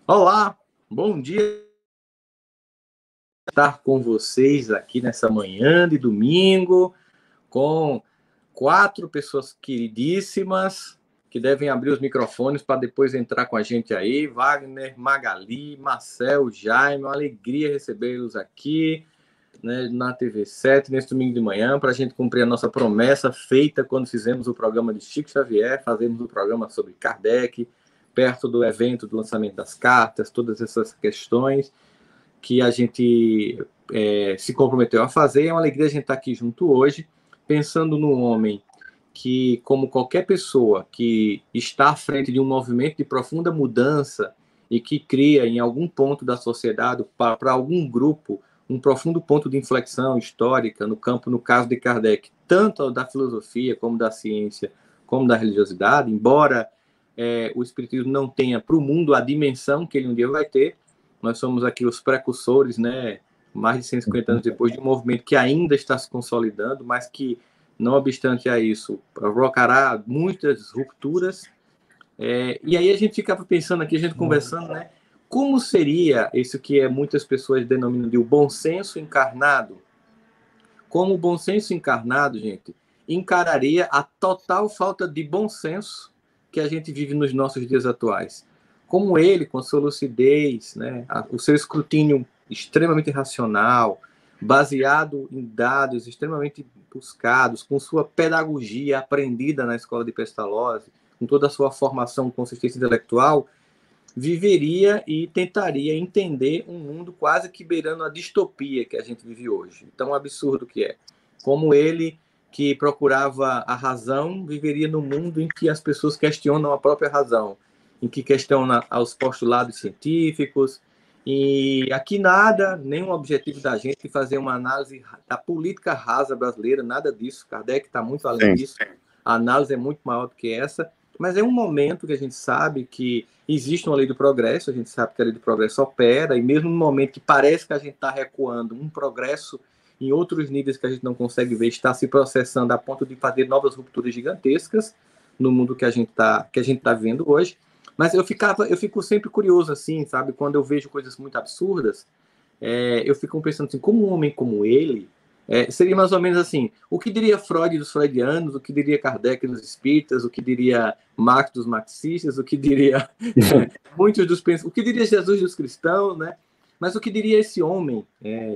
Olá, bom dia estar com vocês aqui nessa manhã de domingo, com 4 pessoas queridíssimas que devem abrir os microfones para depois entrar com a gente aí. Wagner, Magali, Marcel, Jaime, uma alegria recebê-los aqui, né, na TV7, nesse domingo de manhã, para a gente cumprir a nossa promessa feita quando fizemos o programa de Chico Xavier, fazemos o programa sobre Kardec, perto do evento do lançamento das cartas, todas essas questões que a gente se comprometeu a fazer. É uma alegria a gente estar aqui junto hoje, pensando num homem que, como qualquer pessoa que está à frente de um movimento de profunda mudança e que cria em algum ponto da sociedade, para algum grupo, um profundo ponto de inflexão histórica no campo, no caso de Kardec, tanto da filosofia como da ciência, como da religiosidade, embora o espiritismo não tenha para o mundo a dimensão que ele um dia vai ter. Nós somos aqui os precursores, né, mais de 150 anos depois, de um movimento que ainda está se consolidando, mas que, não obstante a isso, provocará muitas rupturas. E aí a gente ficava pensando aqui, a gente conversando, né, como seria isso que muitas pessoas denominam de o bom senso encarnado? Como o bom senso encarnado, gente, encararia a total falta de bom senso que a gente vive nos nossos dias atuais. Como ele, com sua lucidez, né, o seu escrutínio extremamente racional, baseado em dados extremamente buscados, com sua pedagogia aprendida na escola de Pestalozzi, com toda a sua formação, consistência intelectual, viveria e tentaria entender um mundo quase que beirando a distopia que a gente vive hoje. Tão absurdo que é. Como ele, que procurava a razão, viveria num mundo em que as pessoas questionam a própria razão, em que questionam os postulados científicos, e aqui nada, nenhum objetivo da gente fazer uma análise da política rasa brasileira, nada disso. Kardec está muito além disso. A análise é muito maior do que essa, mas é um momento que a gente sabe que existe uma lei do progresso, a gente sabe que a lei do progresso opera, e mesmo no momento que parece que a gente está recuando, um progresso em outros níveis que a gente não consegue ver está se processando a ponto de fazer novas rupturas gigantescas no mundo que a gente tá vendo hoje. Mas eu fico sempre curioso, assim, sabe? Quando eu vejo coisas muito absurdas, eu fico pensando assim, como um homem como ele, seria mais ou menos assim, o que diria Freud dos freudianos, o que diria Kardec dos espíritas, o que diria Marx dos marxistas, o que diria muitos dos pensadores, o que diria Jesus dos cristãos, né? Mas o que diria esse homem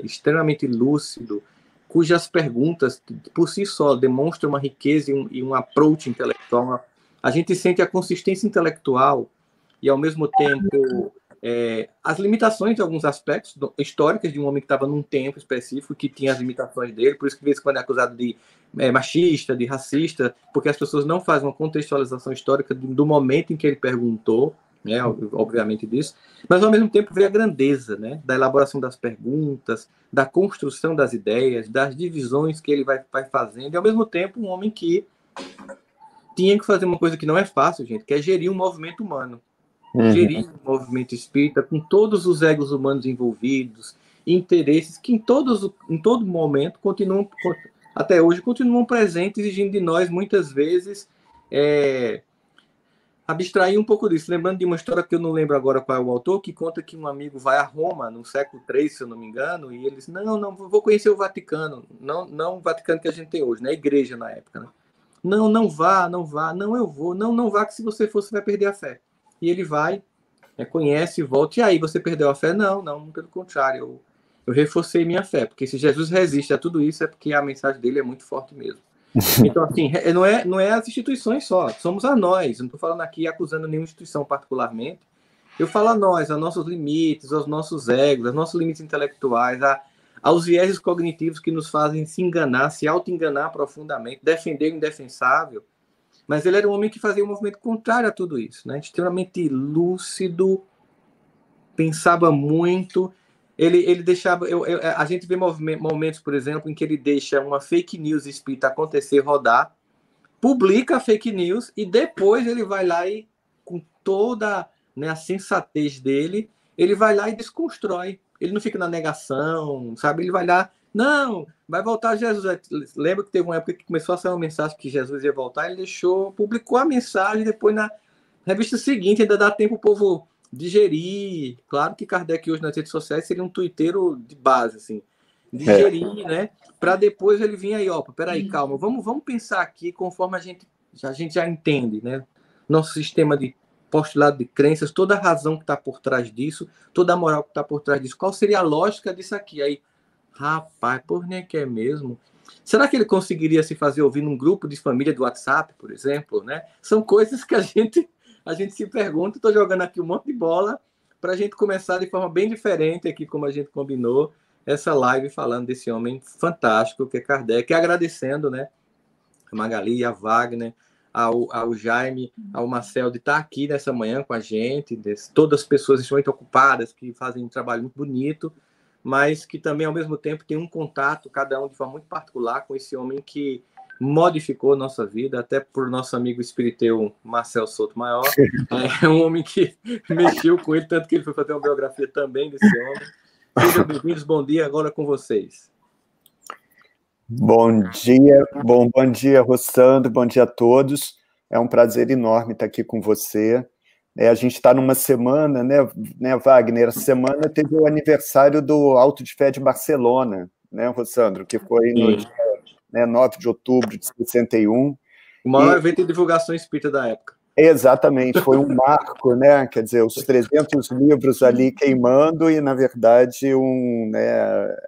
extremamente lúcido, cujas perguntas, por si só, demonstram uma riqueza e um approach intelectual. A gente sente a consistência intelectual e, ao mesmo tempo, as limitações de alguns aspectos históricos de um homem que estava num tempo específico, que tinha as limitações dele, por isso que, de vez em quando, é acusado de machista, de racista, porque as pessoas não fazem uma contextualização histórica do momento em que ele perguntou, né, obviamente disso, mas, ao mesmo tempo, vê a grandeza, né, da elaboração das perguntas, da construção das ideias, das divisões que ele vai fazendo, e, ao mesmo tempo, um homem que tinha que fazer uma coisa que não é fácil, gente, que é gerir um movimento humano. Gerir um movimento espírita com todos os egos humanos envolvidos, interesses que em todo momento continuam, até hoje, continuam presentes, exigindo de nós, muitas vezes, abstrair um pouco disso. Lembrando de uma história que eu não lembro agora qual é o autor, que conta que um amigo vai a Roma, no século III, se eu não me engano, e ele diz, não, vou conhecer o Vaticano. Não o Vaticano que a gente tem hoje, né? A igreja na época, né? Não vá, não, eu vou, não vá, que se você for, você vai perder a fé. E ele vai, conhece, volta, e aí, você perdeu a fé? Não, pelo contrário, eu reforcei minha fé, porque se Jesus resiste a tudo isso, é porque a mensagem dele é muito forte mesmo. Então, assim, não é as instituições só, somos a nós, não estou falando aqui acusando nenhuma instituição particularmente, eu falo a nós, a nossos limites, aos nossos egos, aos nossos limites intelectuais, aos vieses cognitivos que nos fazem se enganar, se auto-enganar profundamente, defender o indefensável. Mas ele era um homem que fazia um movimento contrário a tudo isso, né? Extremamente lúcido, pensava muito. Ele deixava. A gente vê momentos, por exemplo, em que ele deixa uma fake news espírita acontecer, rodar, publica a fake news e depois ele vai lá e, com toda, né, a sensatez dele, ele vai lá e desconstrói. Ele não fica na negação, sabe? Ele vai lá, não, vai voltar Jesus. Lembra que teve uma época que começou a sair uma mensagem que Jesus ia voltar, ele publicou a mensagem, depois na revista seguinte, ainda dá tempo o povo digerir. Claro que Kardec hoje nas redes sociais seria um tuiteiro de base, assim. Digerir, né? Para depois ele vir aí, ó, peraí, calma, vamos pensar aqui conforme a gente já entende, né? Nosso sistema de postulado de crenças, toda a razão que está por trás disso, toda a moral que está por trás disso. Qual seria a lógica disso aqui? Aí, rapaz, por nem que é mesmo? Será que ele conseguiria se fazer ouvir num grupo de família do WhatsApp, por exemplo, né? São coisas que a gente se pergunta. Estou jogando aqui um monte de bola para a gente começar de forma bem diferente aqui, como a gente combinou, essa live falando desse homem fantástico que é Kardec, e agradecendo, né, a Magali, a Wagner, ao Jaime, ao Marcel de estar aqui nessa manhã com a gente, todas as pessoas extremamente ocupadas, que fazem um trabalho muito bonito, mas que também, ao mesmo tempo, tem um contato, cada um de forma muito particular, com esse homem que modificou a nossa vida, até por nosso amigo espiriteu Marcel Souto Maior. É um homem que mexeu com ele, tanto que ele foi fazer uma biografia também desse homem. Sejam bem-vindos, bom dia, agora com vocês. Bom dia, Rossandro, bom dia a todos. É um prazer enorme estar aqui com você. A gente está numa semana, né, Wagner? Essa semana teve o aniversário do Auto de Fé de Barcelona, né, Rossandro? Que foi no dia, 9 de outubro de 61. O maior evento de divulgação espírita da época. Exatamente, foi um marco, né? Quer dizer, os 300 livros ali queimando e, na verdade,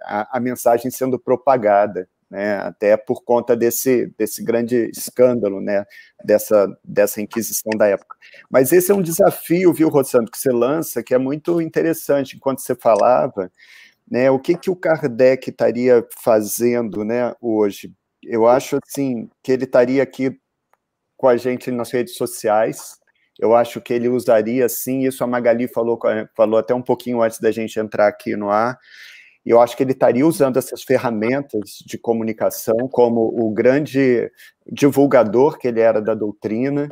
a mensagem sendo propagada, né? Até por conta desse grande escândalo, né? Dessa Inquisição da época. Mas esse é um desafio, viu, Rossandro, que você lança, que é muito interessante. Enquanto você falava, né? O que o Kardec estaria fazendo, né, hoje? Eu acho, assim, que ele estaria aqui com a gente nas redes sociais. Eu acho que ele usaria, sim, isso a Magali falou até um pouquinho antes da gente entrar aqui no ar, e eu acho que ele estaria usando essas ferramentas de comunicação como o grande divulgador que ele era da doutrina,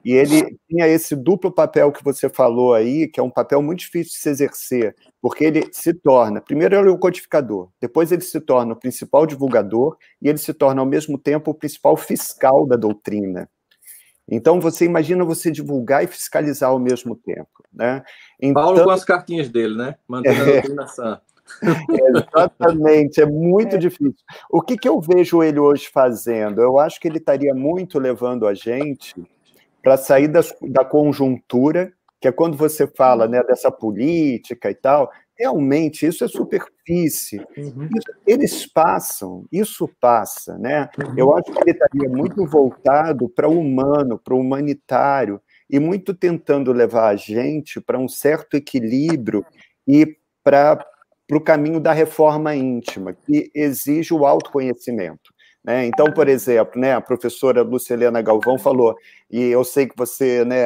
e ele tinha esse duplo papel que você falou aí, que é um papel muito difícil de se exercer, porque ele se torna, primeiro ele é o codificador, depois ele se torna o principal divulgador, e ele se torna, ao mesmo tempo, o principal fiscal da doutrina. Então, você imagina você divulgar e fiscalizar ao mesmo tempo, né? Então, Paulo com as cartinhas dele, né? Mantendo a doutrina sã. Exatamente, é muito difícil. O que eu vejo ele hoje fazendo? Eu acho que ele estaria muito levando a gente para sair da conjuntura, que é quando você fala, né, dessa política e tal. Realmente, isso é superfície. Isso passa, né? Eu acho que ele estaria muito voltado para o humano, para o humanitário, e muito tentando levar a gente para um certo equilíbrio e para o caminho da reforma íntima, que exige o autoconhecimento. Né? Então, por exemplo, né, a professora Lucilena Galvão falou, e eu sei que você, né,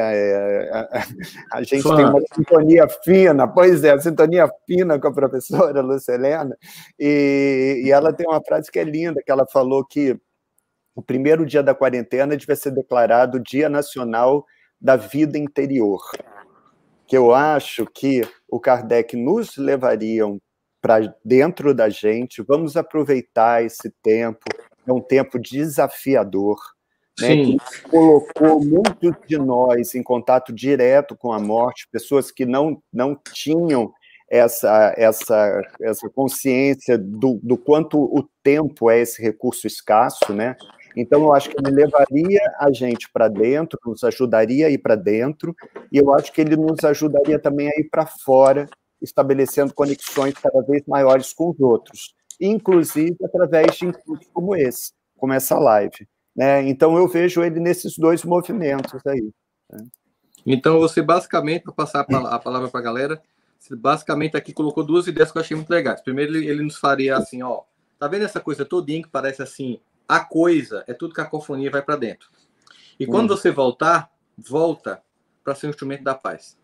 a gente tem uma sintonia fina, pois é, sintonia fina com a professora Lucilena, e ela tem uma frase que é linda, que ela falou que o primeiro dia da quarentena devia ser declarado Dia Nacional da Vida Interior, que eu acho que o Kardec nos levaria para dentro da gente. Vamos aproveitar esse tempo, é um tempo desafiador, né, que colocou muitos de nós em contato direto com a morte, pessoas que não tinham essa consciência do quanto o tempo é esse recurso escasso, né? Então, eu acho que ele levaria a gente para dentro, nos ajudaria a ir para dentro, e eu acho que ele nos ajudaria também a ir para fora, estabelecendo conexões cada vez maiores com os outros, inclusive através de encontros como esse, como essa live. Né? Então, eu vejo ele nesses dois movimentos aí. Né? Então, você basicamente, para passar a palavra para a galera, você basicamente aqui colocou duas ideias que eu achei muito legais. Primeiro, ele nos faria assim, ó, tá vendo essa coisa todinha que parece assim, a coisa é tudo cacofonia, vai para dentro. E quando você volta para ser um instrumento da paz.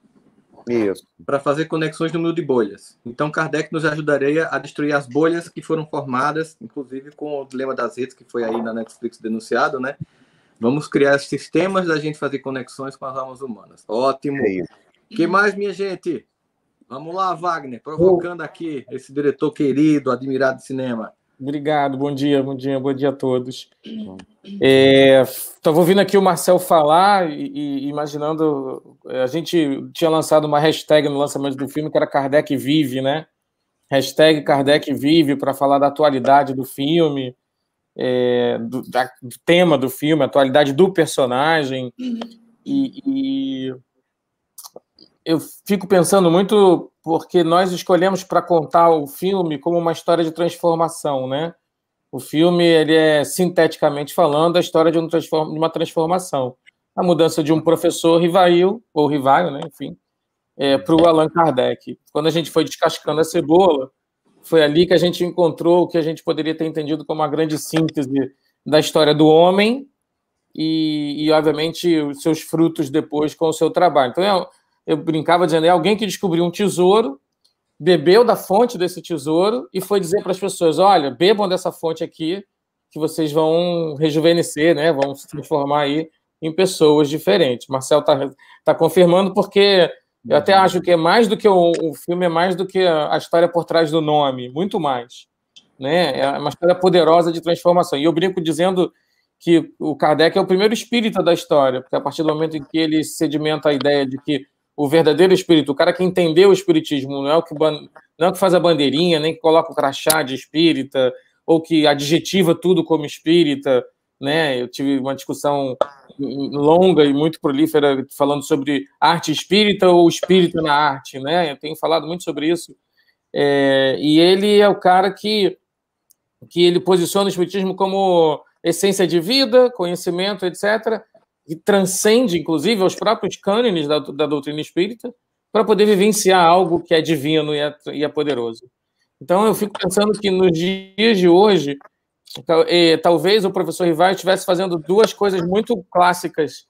Isso. Para fazer conexões no número de bolhas. Então, Kardec nos ajudaria a destruir as bolhas que foram formadas, inclusive com o dilema das redes, que foi aí na Netflix denunciado, né? Vamos criar sistemas da gente fazer conexões com as almas humanas. Ótimo. O que mais, minha gente? Vamos lá, Wagner, provocando aqui esse diretor querido, admirado de cinema. Obrigado, bom dia a todos. Estava ouvindo aqui o Marcel falar e imaginando, a gente tinha lançado uma hashtag no lançamento do filme que era Kardec Vive, né? Hashtag Kardec Vive, para falar da atualidade do filme, do tema do filme, a atualidade do personagem. E eu fico pensando muito porque nós escolhemos para contar o filme como uma história de transformação, né? O filme, ele é, sinteticamente falando, a história de uma transformação. A mudança de um professor Rivail, ou Rivaio, né, enfim, para o Allan Kardec. Quando a gente foi descascando a cebola, foi ali que a gente encontrou o que a gente poderia ter entendido como uma grande síntese da história do homem e obviamente, os seus frutos depois com o seu trabalho. Então, eu brincava dizendo, é alguém que descobriu um tesouro, bebeu da fonte desse tesouro e foi dizer para as pessoas, olha, bebam dessa fonte aqui, que vocês vão rejuvenescer, né? Vão se transformar aí em pessoas diferentes. Marcel tá confirmando, porque eu até acho que é mais do que o filme, é mais do que a história por trás do nome, muito mais. Né? É uma história poderosa de transformação. E eu brinco dizendo que o Kardec é o primeiro espírita da história, porque a partir do momento em que ele sedimenta a ideia de que o verdadeiro espírito, o cara que entendeu o espiritismo, não é o que faz a bandeirinha, nem que coloca o crachá de espírita, ou que adjetiva tudo como espírita, né? Eu tive uma discussão longa e muito prolífera falando sobre arte espírita ou espírita na arte, né? Eu tenho falado muito sobre isso. E ele é o cara que ele posiciona o espiritismo como essência de vida, conhecimento, etc., que transcende, inclusive, aos próprios cânones da doutrina espírita, para poder vivenciar algo que é divino e é poderoso. Então, eu fico pensando que nos dias de hoje, talvez o professor Rivaio estivesse fazendo duas coisas muito clássicas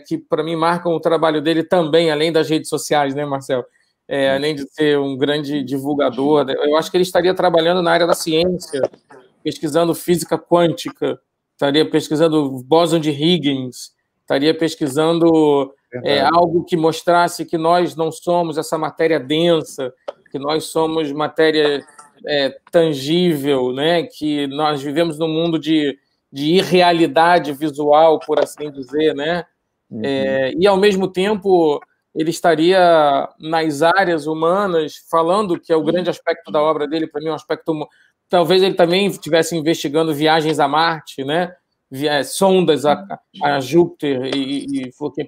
que, para mim, marcam o trabalho dele também, além das redes sociais, né, Marcel? Além de ser um grande divulgador, eu acho que ele estaria trabalhando na área da ciência, pesquisando física quântica, estaria pesquisando bóson de Higgins, estaria pesquisando algo que mostrasse que nós não somos essa matéria densa, que nós somos matéria tangível, né? Que nós vivemos num mundo de irrealidade visual, por assim dizer, né? E, ao mesmo tempo, ele estaria nas áreas humanas, falando que é o grande aspecto da obra dele, para mim, um aspecto... Talvez ele também estivesse investigando viagens a Marte, né? Sondas a Júpiter,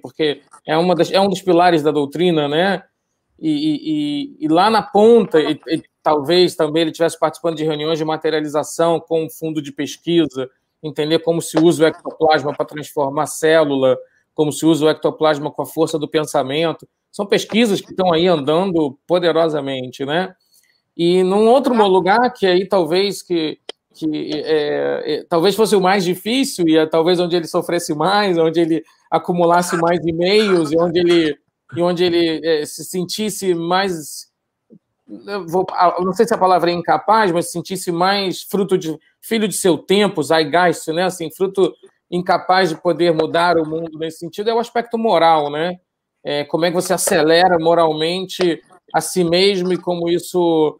porque é um dos pilares da doutrina, né? E lá na ponta, talvez também ele estivesse participando de reuniões de materialização com um fundo de pesquisa, entender como se usa o ectoplasma para transformar a célula, como se usa o ectoplasma com a força do pensamento. São pesquisas que estão aí andando poderosamente, né? E num outro lugar que aí talvez talvez fosse o mais difícil e talvez onde ele sofresse mais, onde ele acumulasse mais e-mails e onde ele se sentisse mais, não sei se a palavra é incapaz, mas se sentisse mais filho de seu tempo, Zeitgeist, né? Assim, fruto incapaz de poder mudar o mundo nesse sentido, é o aspecto moral, né? Como é que você acelera moralmente a si mesmo e como isso...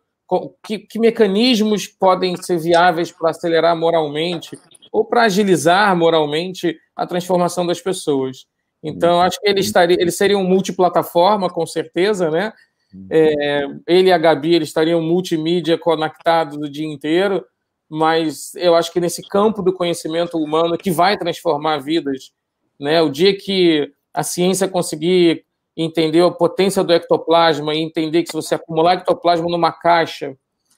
Que mecanismos podem ser viáveis para acelerar moralmente ou para agilizar moralmente a transformação das pessoas. Então, acho que ele seria um multiplataforma, com certeza, né? Ele e a Gabi, eles estariam multimídia conectados o dia inteiro, mas eu acho que nesse campo do conhecimento humano que vai transformar vidas, né? O dia que a ciência conseguir entender a potência do ectoplasma e entender que se você acumular ectoplasma numa caixa,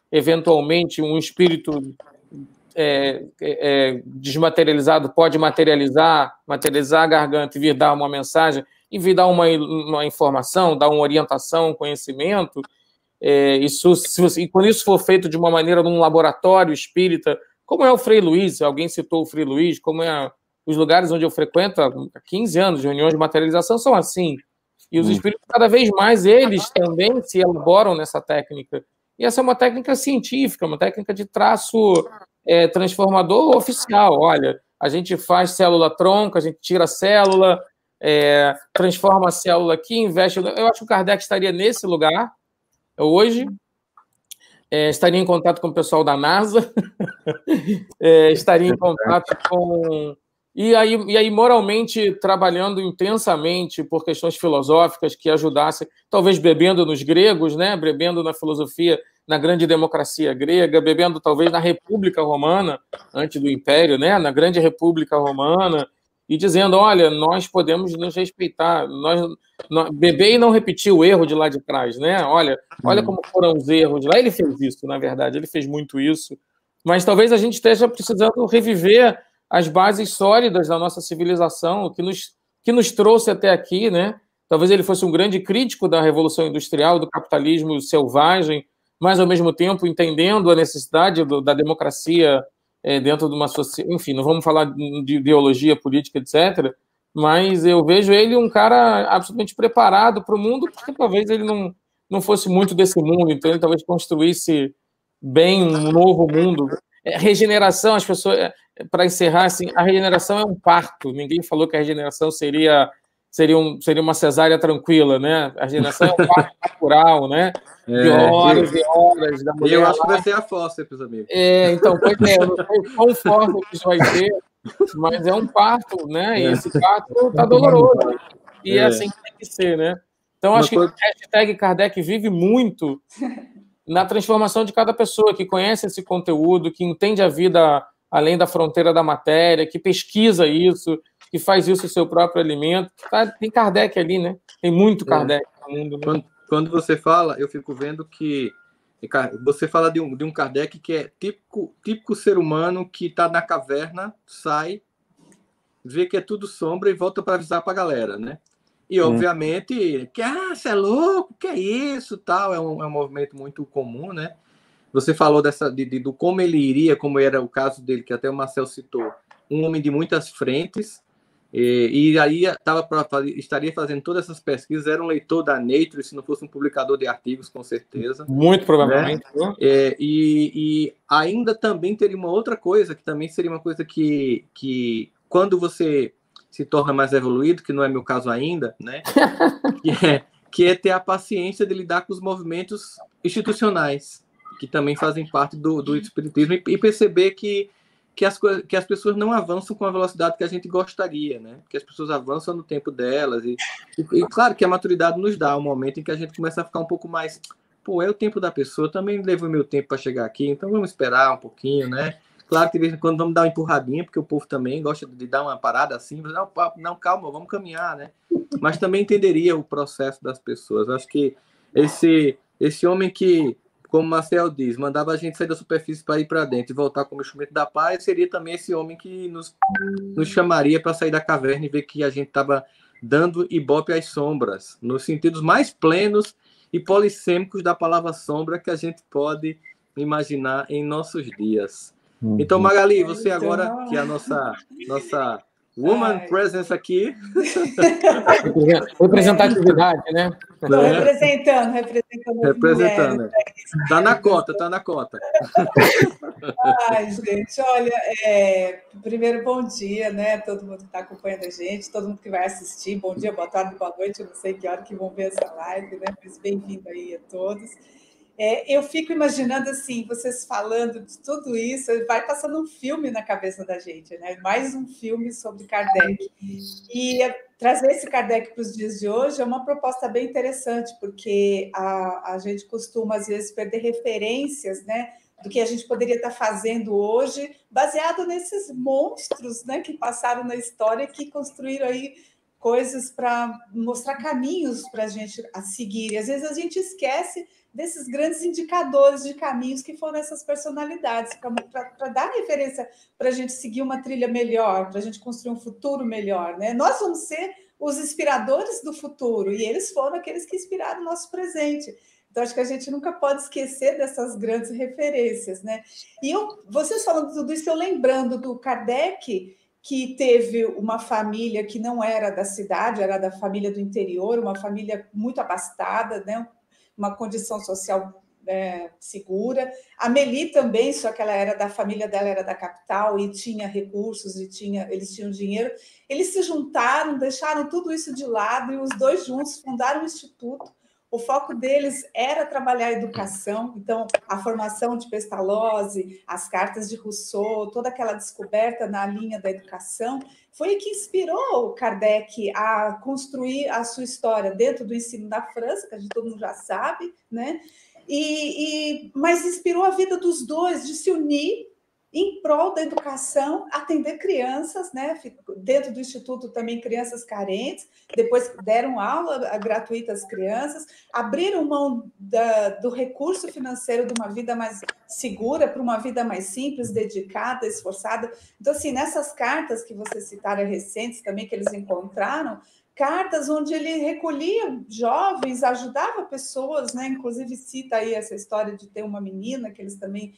eventualmente um espírito desmaterializado pode materializar a garganta e vir dar uma mensagem, e vir dar uma informação, dar uma orientação, um conhecimento. E quando isso for feito de uma maneira num laboratório espírita, como é o Frei Luiz, alguém citou o Frei Luiz, como os lugares onde eu frequento há 15 anos, reuniões de materialização são assim. E os espíritos, cada vez mais, eles também se elaboram nessa técnica. E essa é uma técnica científica, uma técnica de traço transformador oficial. Olha, a gente faz célula-tronco, a gente tira a célula, transforma a célula aqui, investe... Eu acho que o Kardec estaria nesse lugar hoje. estaria em contato com o pessoal da NASA, estaria em contato com... E aí, moralmente, trabalhando intensamente por questões filosóficas que ajudassem, talvez bebendo nos gregos, né? Bebendo na filosofia, na grande democracia grega, bebendo talvez na República Romana, antes do Império, né? Na grande República Romana, e dizendo, olha, nós podemos nos respeitar, beber e não repetir o erro de lá de trás, né? Olha como foram os erros de lá. Ele fez isso, na verdade, ele fez muito isso, mas talvez a gente esteja precisando reviver as bases sólidas da nossa civilização, que nos trouxe até aqui, né? Talvez ele fosse um grande crítico da Revolução Industrial, do capitalismo selvagem, mas, ao mesmo tempo, entendendo a necessidade da democracia dentro de uma sociedade... Enfim, não vamos falar de ideologia política, etc., mas eu vejo ele um cara absolutamente preparado para o mundo, porque talvez ele não fosse muito desse mundo, então ele talvez construísse bem um novo mundo. Regeneração, as pessoas... Para encerrar, assim, a regeneração é um parto. Ninguém falou que a regeneração seria uma cesárea tranquila, né? A regeneração é um parto natural, né? De horas e horas da mulher. Eu acho que vai ser a fórceps, amigo. Então, pois eu não sei quão fórceps vai ser, mas é um parto, né? E esse parto está doloroso. E é assim que tem que ser, né? Então, acho que o hashtag Kardec vive muito na transformação de cada pessoa que conhece esse conteúdo, que entende a vida além da fronteira da matéria, que pesquisa isso, que faz isso o seu próprio alimento. Tem Kardec ali, né? Tem muito Kardec no mundo. Né? Quando você fala, eu fico vendo que você fala de um Kardec que é típico ser humano que está na caverna, sai, vê que é tudo sombra e volta para avisar para a galera, né? E, obviamente, você é louco, que é isso, tal, é um movimento muito comum, né? Você falou do como ele iria, como era o caso dele, que até o Marcel citou, um homem de muitas frentes, e aí estaria fazendo todas essas pesquisas, era um leitor da Nature, se não fosse um publicador de artigos, com certeza. Muito provavelmente. Né? E ainda também teria uma outra coisa, que também seria uma coisa que quando você se torna mais evoluído, que não é meu caso ainda, né? que é ter a paciência de lidar com os movimentos institucionais, que também fazem parte do espiritismo, e perceber que as pessoas não avançam com a velocidade que a gente gostaria, né? Que as pessoas avançam no tempo delas, e claro que a maturidade nos dá um momento em que a gente começa a ficar um pouco mais, é o tempo da pessoa, também leva o meu tempo para chegar aqui, então vamos esperar um pouquinho, né? Claro que de vez em quando vamos dar uma empurradinha, porque o povo também gosta de dar uma parada assim, não, calma, vamos caminhar, né? Mas também entenderia o processo das pessoas. Acho que esse homem que, como Marcel diz, mandava a gente sair da superfície para ir para dentro e voltar como instrumento da paz, seria também esse homem que nos chamaria para sair da caverna e ver que a gente estava dando ibope às sombras, nos sentidos mais plenos e polissêmicos da palavra sombra que a gente pode imaginar em nossos dias. Então, Magali, você agora, que é a nossa woman presence aqui. Representatividade, né? Estou representando. Representando. Está na cota. Ai, gente, olha, primeiro, bom dia, né? Todo mundo que está acompanhando a gente, todo mundo que vai assistir, bom dia, boa tarde, boa noite, eu não sei que hora que vão ver essa live, né? Mas bem-vindo aí a todos. Eu fico imaginando, assim, vocês falando de tudo isso, vai passando um filme na cabeça da gente, né? Mais um filme sobre Kardec. E trazer esse Kardec para os dias de hoje é uma proposta bem interessante, porque a gente costuma, às vezes, perder referências, né, do que a gente poderia estar fazendo hoje, baseado nesses monstros, né, que passaram na história, que construíram aí coisas para mostrar caminhos para a gente a seguir. E, às vezes, a gente esquece desses grandes indicadores de caminhos que foram essas personalidades, para dar referência para a gente seguir uma trilha melhor, para a gente construir um futuro melhor, né? Nós vamos ser os inspiradores do futuro, e eles foram aqueles que inspiraram o nosso presente. Então, acho que a gente nunca pode esquecer dessas grandes referências, né? E vocês falando tudo isso, eu lembrando do Kardec, que teve uma família que não era da cidade, era da família do interior, uma família muito abastada, né? Uma condição social segura. A Meli também, só que ela era da família dela, era da capital e tinha recursos, eles tinham dinheiro. Eles se juntaram, deixaram tudo isso de lado e os dois juntos fundaram um instituto. o foco deles era trabalhar a educação, então a formação de Pestalozzi, as cartas de Rousseau, toda aquela descoberta na linha da educação, foi o que inspirou Kardec a construir a sua história dentro do ensino da França, que a gente todo mundo já sabe, né? Mas inspirou a vida dos dois de se unir em prol da educação, atender crianças, né? Dentro do Instituto também crianças carentes, depois deram aula gratuita às crianças, abriram mão do recurso financeiro de uma vida mais segura para uma vida mais simples, dedicada, esforçada. Então, assim, nessas cartas que vocês citaram recentes também, que eles encontraram, cartas onde ele recolhia jovens, ajudava pessoas, né? Inclusive cita aí essa história de ter uma menina que eles também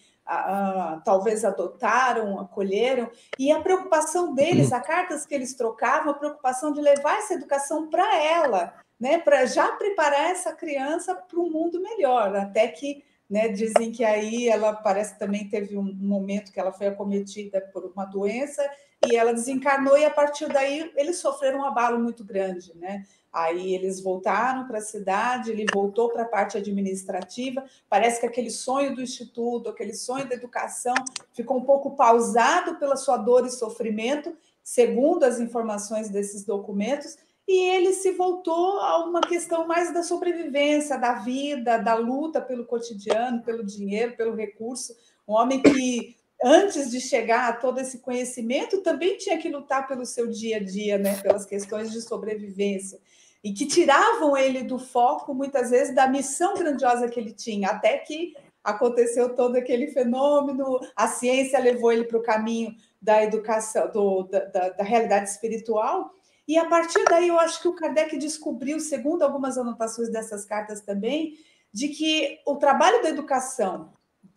talvez adotaram, acolheram, e a preocupação deles, as cartas que eles trocavam, a preocupação de levar essa educação para ela, né? Para já preparar essa criança para um mundo melhor, até que, né, dizem que aí ela parece também teve um momento que ela foi acometida por uma doença e ela desencarnou, e a partir daí eles sofreram um abalo muito grande, né? Aí eles voltaram para a cidade, ele voltou para a parte administrativa, parece que aquele sonho do Instituto, aquele sonho da educação ficou um pouco pausado pela sua dor e sofrimento, segundo as informações desses documentos, e ele se voltou a uma questão mais da sobrevivência, da vida, da luta pelo cotidiano, pelo dinheiro, pelo recurso, um homem que antes de chegar a todo esse conhecimento, também tinha que lutar pelo seu dia a dia, né? Pelas questões de sobrevivência, e que tiravam ele do foco, muitas vezes, da missão grandiosa que ele tinha, até que aconteceu todo aquele fenômeno, a ciência levou ele para o caminho da educação, da realidade espiritual, e a partir daí eu acho que o Kardec descobriu, segundo algumas anotações dessas cartas também, de que o trabalho da educação,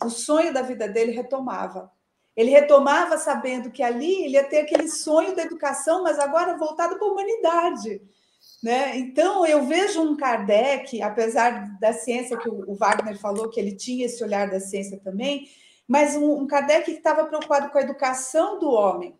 o sonho da vida dele retomava. Ele retomava sabendo que ali ele ia ter aquele sonho da educação, mas agora voltado para a humanidade, né? Então, eu vejo um Kardec, apesar da ciência que o Wagner falou, que ele tinha esse olhar da ciência também, mas um Kardec que estava preocupado com a educação do homem,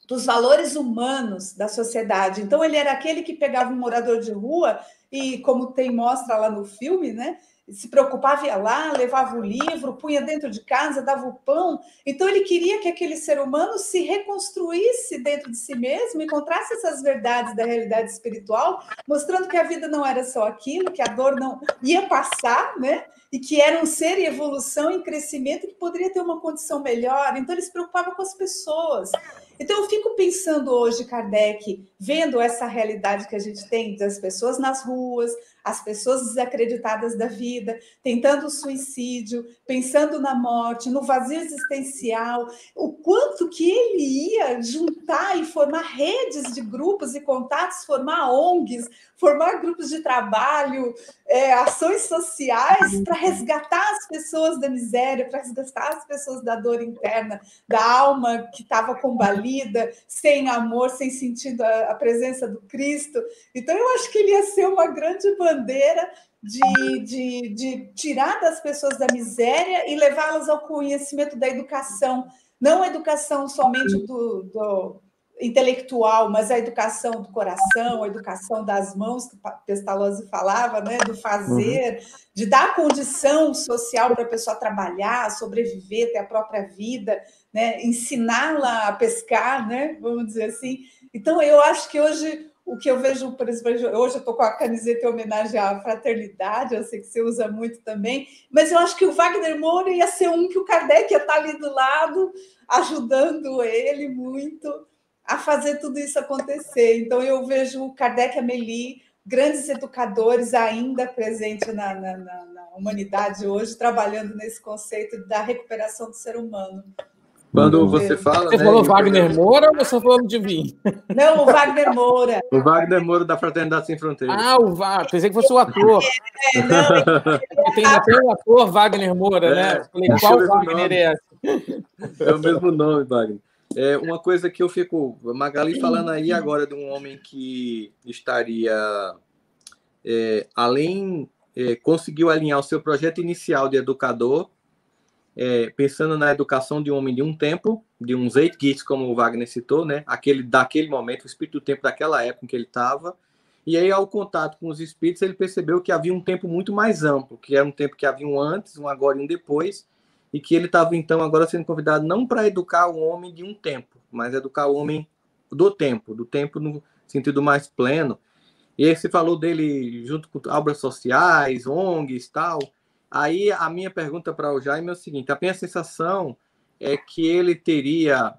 dos valores humanos da sociedade. Então, ele era aquele que pegava um morador de rua e, como mostra lá no filme, né? Se preocupava, ia lá, levava o livro, punha dentro de casa, dava o pão. Então, ele queria que aquele ser humano se reconstruísse dentro de si mesmo, encontrasse essas verdades da realidade espiritual, mostrando que a vida não era só aquilo, que a dor não ia passar, né? E que era um ser em evolução, em crescimento, que poderia ter uma condição melhor. Então, ele se preocupava com as pessoas. Então, eu fico pensando hoje, Kardec, vendo essa realidade que a gente tem das pessoas nas ruas, as pessoas desacreditadas da vida, tentando o suicídio, pensando na morte, no vazio existencial, o quanto que ele ia juntar e formar redes de grupos e contatos, formar ONGs, formar grupos de trabalho, ações sociais para resgatar as pessoas da miséria, para resgatar as pessoas da dor interna, da alma que estava combalida, sem amor, sem sentido a presença do Cristo. Então, eu acho que ele ia ser uma grande bandeira de tirar das pessoas da miséria e levá-las ao conhecimento da educação, não a educação somente do intelectual, mas a educação do coração, a educação das mãos, que Pestalozzi falava, né, do fazer, de dar condição social para a pessoa trabalhar, sobreviver, ter a própria vida, né, ensiná-la a pescar, né, vamos dizer assim. Então, eu acho que hoje, o que eu vejo, por exemplo, hoje eu estou com a camiseta em homenagem à fraternidade, eu sei que você usa muito também, mas eu acho que o Wagner Moura ia ser um que o Kardec ia estar ali do lado, ajudando ele muito a fazer tudo isso acontecer. Então, eu vejo o Kardec e a Amélie, grandes educadores ainda presentes na humanidade hoje, trabalhando nesse conceito da recuperação do ser humano. Quando você fala... Você falou Wagner Moura ou você falou de mim? Não, o Wagner Moura. O Wagner Moura da Fraternidade Sem Fronteiras. Ah, pensei que fosse o ator. Tem o ator Wagner Moura, né? Falei, qual Wagner é esse? É o mesmo nome, Wagner. Uma coisa que eu fico... Magali falando aí agora de um homem que estaria... conseguiu alinhar o seu projeto inicial de educador, pensando na educação de um homem de um tempo, de uns Zeitgeist, como o Wagner citou, né? Daquele momento, o espírito do tempo daquela época em que ele estava, E aí, ao contato com os espíritos, ele percebeu que havia um tempo muito mais amplo, que era um tempo que havia um antes, um agora e um depois, e que ele estava, então, agora sendo convidado não para educar o homem de um tempo, mas educar o homem do tempo no sentido mais pleno. E aí você falou dele junto com obras sociais, ONGs e tal. Aí a minha pergunta para o Jaime é o seguinte, a minha sensação é que ele teria...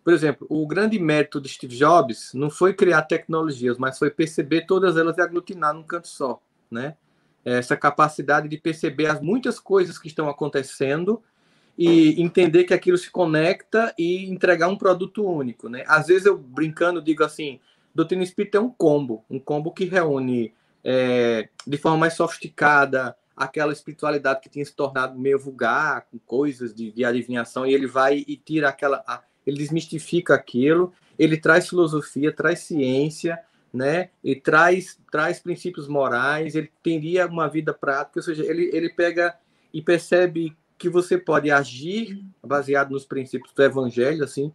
por exemplo, o grande mérito de Steve Jobs não foi criar tecnologias, mas foi perceber todas elas e aglutinar num canto só, né? Essa capacidade de perceber as muitas coisas que estão acontecendo e entender que aquilo se conecta e entregar um produto único, né? Às vezes eu, brincando, digo assim, doutrina espírita é um combo que reúne de forma mais sofisticada aquela espiritualidade que tinha se tornado meio vulgar, com coisas de adivinhação, e ele vai e tira ele desmistifica aquilo, ele traz filosofia, traz ciência, né? E traz princípios morais, ele teria uma vida prática, ou seja, ele pega e percebe que você pode agir baseado nos princípios do evangelho, assim,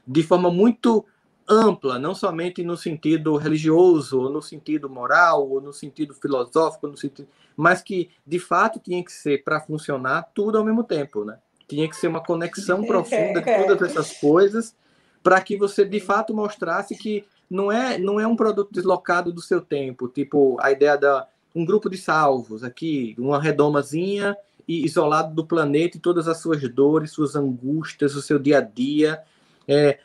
de forma muito ampla, não somente no sentido religioso, ou no sentido moral, ou no sentido filosófico, mas que, de fato, tinha que ser, para funcionar, tudo ao mesmo tempo, né? Tinha que ser uma conexão profunda de todas essas coisas, para que você, de fato, mostrasse que não é um produto deslocado do seu tempo, tipo a ideia um grupo de salvos aqui, uma redomazinha, e isolado do planeta e todas as suas dores, suas angústias, o seu dia a dia.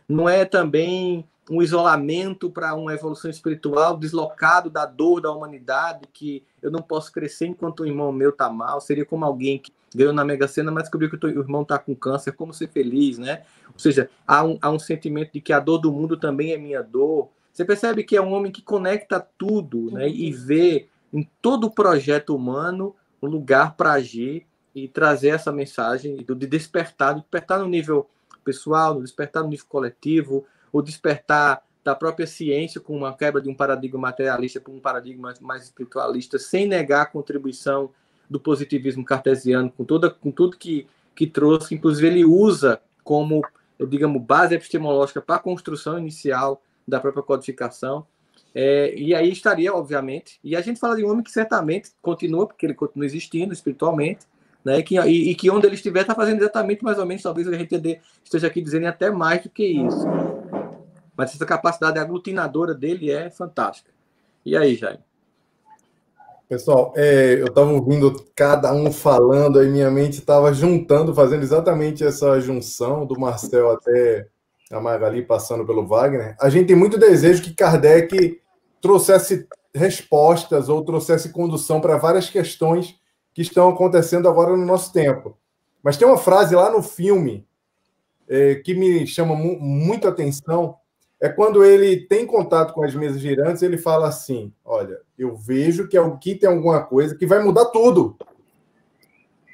Não é também um isolamento para uma evolução espiritual deslocado da dor da humanidade, que eu não posso crescer enquanto o irmão meu está mal. Seria como alguém que ganhou na Mega Sena, mas descobriu que o irmão está com câncer, como ser feliz, né? Ou seja, há um sentimento de que a dor do mundo também é minha dor. Você percebe que é um homem que conecta tudo, né? E vê em todo o projeto humano um lugar para agir e trazer essa mensagem de despertar no nível pessoal, despertar no nível coletivo, o despertar da própria ciência com uma quebra de um paradigma materialista para um paradigma mais espiritualista, sem negar a contribuição do positivismo cartesiano, com tudo que trouxe. Inclusive, ele usa como, digamos, base epistemológica para a construção inicial da própria codificação. E aí estaria, obviamente, e a gente fala de um homem que certamente continua, porque ele continua existindo espiritualmente, né? E que onde ele estiver está fazendo exatamente mais ou menos, talvez a gente esteja aqui dizendo até mais do que isso. Mas essa capacidade aglutinadora dele é fantástica. E aí, Jair? Pessoal, eu estava ouvindo cada um falando, aí minha mente estava juntando, fazendo exatamente essa junção do Marcel até a Magali passando pelo Wagner. A gente tem muito desejo que Kardec trouxesse respostas ou trouxesse condução para várias questões que estão acontecendo agora no nosso tempo. Mas tem uma frase lá no filme que me chama muita atenção, é quando ele tem contato com as mesas girantes, ele fala assim, olha, eu vejo que aqui tem alguma coisa que vai mudar tudo.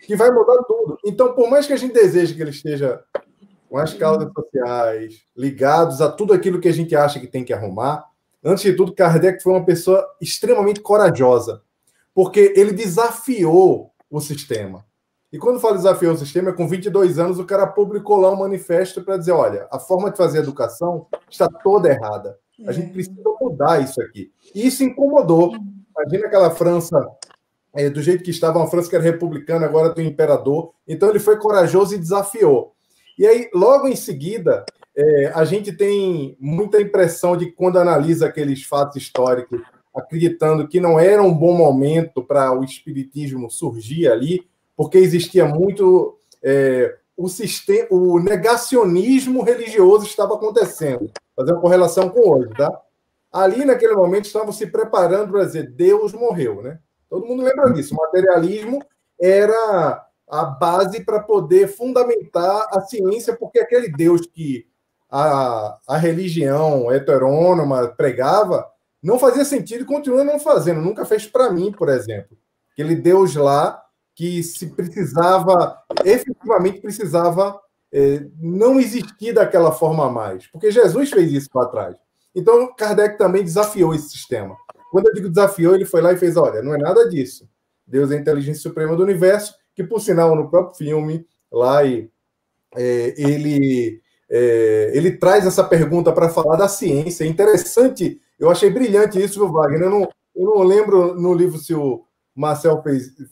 Que vai mudar tudo. Então, por mais que a gente deseje que ele esteja com as causas sociais, ligados a tudo aquilo que a gente acha que tem que arrumar, antes de tudo, Kardec foi uma pessoa extremamente corajosa, porque ele desafiou o sistema. E quando fala desafiou o sistema, com 22 anos, o cara publicou lá um manifesto para dizer, olha, a forma de fazer educação está toda errada. A gente precisa mudar isso aqui. E isso incomodou. Imagina aquela França, do jeito que estava, uma França que era republicana, agora tem um imperador. Então ele foi corajoso e desafiou. E aí, logo em seguida, a gente tem muita impressão de que quando analisa aqueles fatos históricos, acreditando que não era um bom momento para o espiritismo surgir ali, porque existia muito... o negacionismo religioso estava acontecendo, fazendo correlação com hoje, tá? Ali, naquele momento, estavam se preparando para dizer, Deus morreu, né? Todo mundo lembra disso. O materialismo era a base para poder fundamentar a ciência, porque aquele Deus que a religião heterônoma pregava não fazia sentido e continua não fazendo. Nunca fez para mim, por exemplo. Aquele Deus lá que se precisava, efetivamente precisava não existir daquela forma mais. Porque Jesus fez isso para trás. Então, Kardec também desafiou esse sistema. Quando eu digo desafiou, ele foi lá e fez, olha, não é nada disso. Deus é a inteligência suprema do universo, que, por sinal, no próprio filme, lá, ele traz essa pergunta para falar da ciência. É interessante, Eu achei brilhante isso, viu, Wagner? Eu não lembro no livro se o Marcel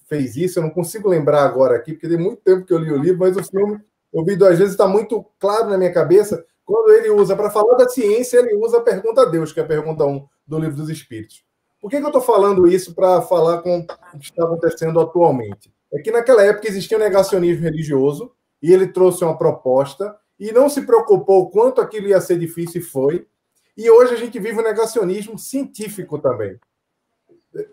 fez isso, eu não consigo lembrar agora aqui, porque tem muito tempo que eu li o livro, mas o filme eu vi 2 vezes, está muito claro na minha cabeça. Quando ele usa, para falar da ciência, ele usa a pergunta a Deus, que é a pergunta 1 do Livro dos Espíritos. Por que eu estou falando isso para falar com o que está acontecendo atualmente? É que naquela época existia um negacionismo religioso, e ele trouxe uma proposta, e não se preocupou o quanto aquilo ia ser difícil, e foi. E hoje a gente vive um negacionismo científico também.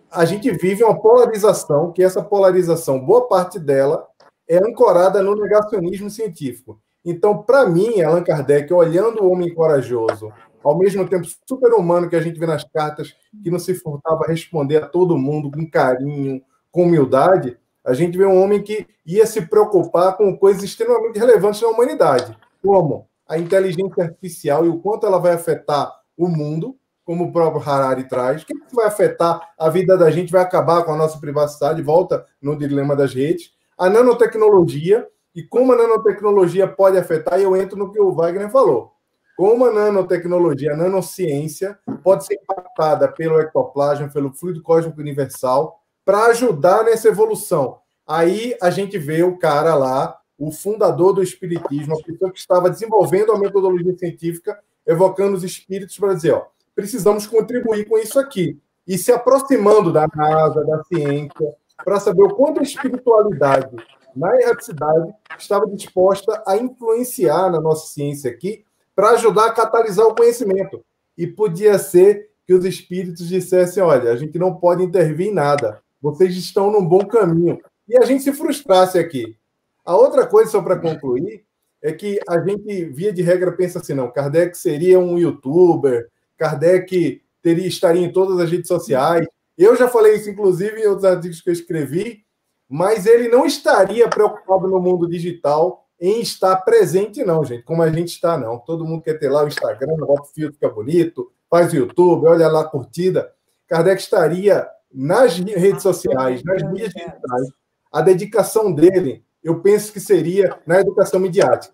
A gente vive uma polarização, que essa polarização, boa parte dela, é ancorada no negacionismo científico. Então, para mim, Allan Kardec, olhando o homem corajoso, ao mesmo tempo super-humano que a gente vê nas cartas, que não se furtava a responder a todo mundo com carinho, com humildade, a gente vê um homem que ia se preocupar com coisas extremamente relevantes na humanidade, como a inteligência artificial e o quanto ela vai afetar o mundo, como o próprio Harari traz, o que vai afetar a vida da gente, vai acabar com a nossa privacidade, volta no dilema das redes, a nanotecnologia, e como a nanotecnologia pode afetar, e eu entro no que o Wagner falou, como a nanotecnologia, a nanociência, pode ser impactada pelo ectoplasma, pelo fluido cósmico universal, para ajudar nessa evolução. Aí a gente vê o cara lá, o fundador do espiritismo, a pessoa que estava desenvolvendo a metodologia científica, evocando os espíritos para dizer, ó, precisamos contribuir com isso aqui. E se aproximando da NASA, da ciência, para saber o quanto a espiritualidade, na erraticidade, estava disposta a influenciar na nossa ciência aqui, para ajudar a catalisar o conhecimento. E podia ser que os espíritos dissessem, olha, a gente não pode intervir em nada, vocês estão num bom caminho. E a gente se frustrasse aqui. A outra coisa, só para concluir, é que a gente, via de regra, pensa assim, não, Kardec seria um youtuber, Kardec estaria em todas as redes sociais. Eu já falei isso, inclusive, em outros artigos que eu escrevi, mas ele não estaria preocupado no mundo digital em estar presente, não, gente, como a gente está, não. Todo mundo quer ter lá o Instagram, bota o filtro, fica bonito, faz o YouTube, olha lá a curtida. Kardec estaria nas redes sociais, nas mídias digitais. A dedicação dele, eu penso que seria na educação midiática.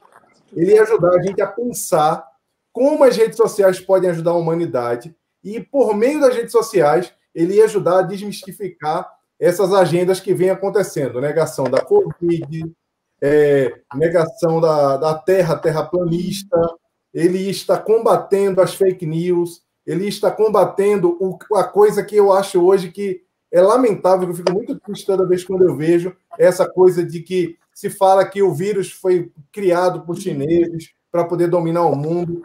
Ele ia ajudar a gente a pensar como as redes sociais podem ajudar a humanidade e, por meio das redes sociais, ele ia ajudar a desmistificar essas agendas que vêm acontecendo. Negação da Covid, negação da terraplanista, ele está combatendo as fake news, ele está combatendo a coisa que eu acho hoje que é lamentável, eu fico muito triste toda vez quando eu vejo essa coisa de que se fala que o vírus foi criado por chineses para poder dominar o mundo,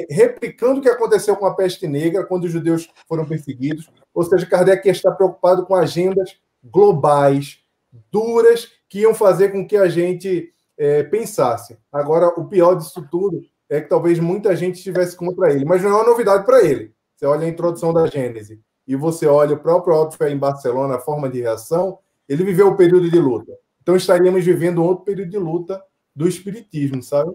replicando o que aconteceu com a peste negra, quando os judeus foram perseguidos. Ou seja, Kardec está preocupado com agendas globais, duras, que iam fazer com que a gente pensasse. Agora, o pior disso tudo é que talvez muita gente estivesse contra ele, mas não é uma novidade para ele. Você olha a introdução da Gênese e você olha o próprio Alto Fé em Barcelona, a forma de reação, ele viveu o período de luta. Então, estaríamos vivendo um outro período de luta do espiritismo, sabe?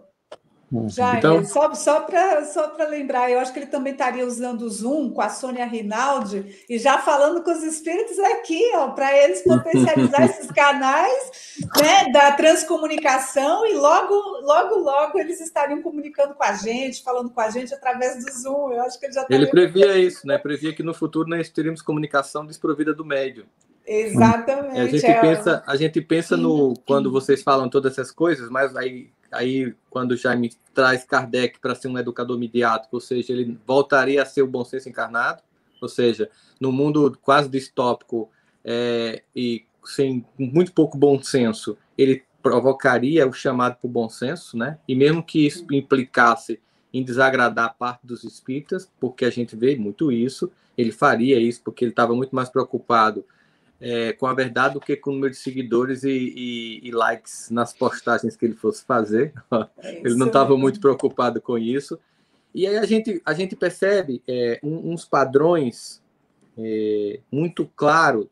Jaime, Então, só para lembrar, eu acho que ele também estaria usando o Zoom com a Sônia Rinaldi e já falando com os espíritos aqui, para eles potencializar esses canais, né, da transcomunicação, e logo eles estariam comunicando com a gente, falando com a gente através do Zoom. Eu acho que ele já ele previa isso, né? Previa que no futuro nós teríamos comunicação desprovida do médium. Exatamente. A gente pensa no quando vocês falam todas essas coisas, mas aí quando o Jaime traz Kardec para ser um educador midiático, ou seja, ele voltaria a ser o bom senso encarnado, ou seja, no mundo quase distópico e sem muito pouco bom senso, ele provocaria o chamado por bom senso, né? E mesmo que isso implicasse em desagradar parte dos espíritas, porque a gente vê muito isso, ele faria isso porque ele estava muito mais preocupado com a verdade do que com o número de seguidores e likes nas postagens que ele fosse fazer. Ele não estava muito preocupado com isso. E aí a gente percebe uns padrões muito claros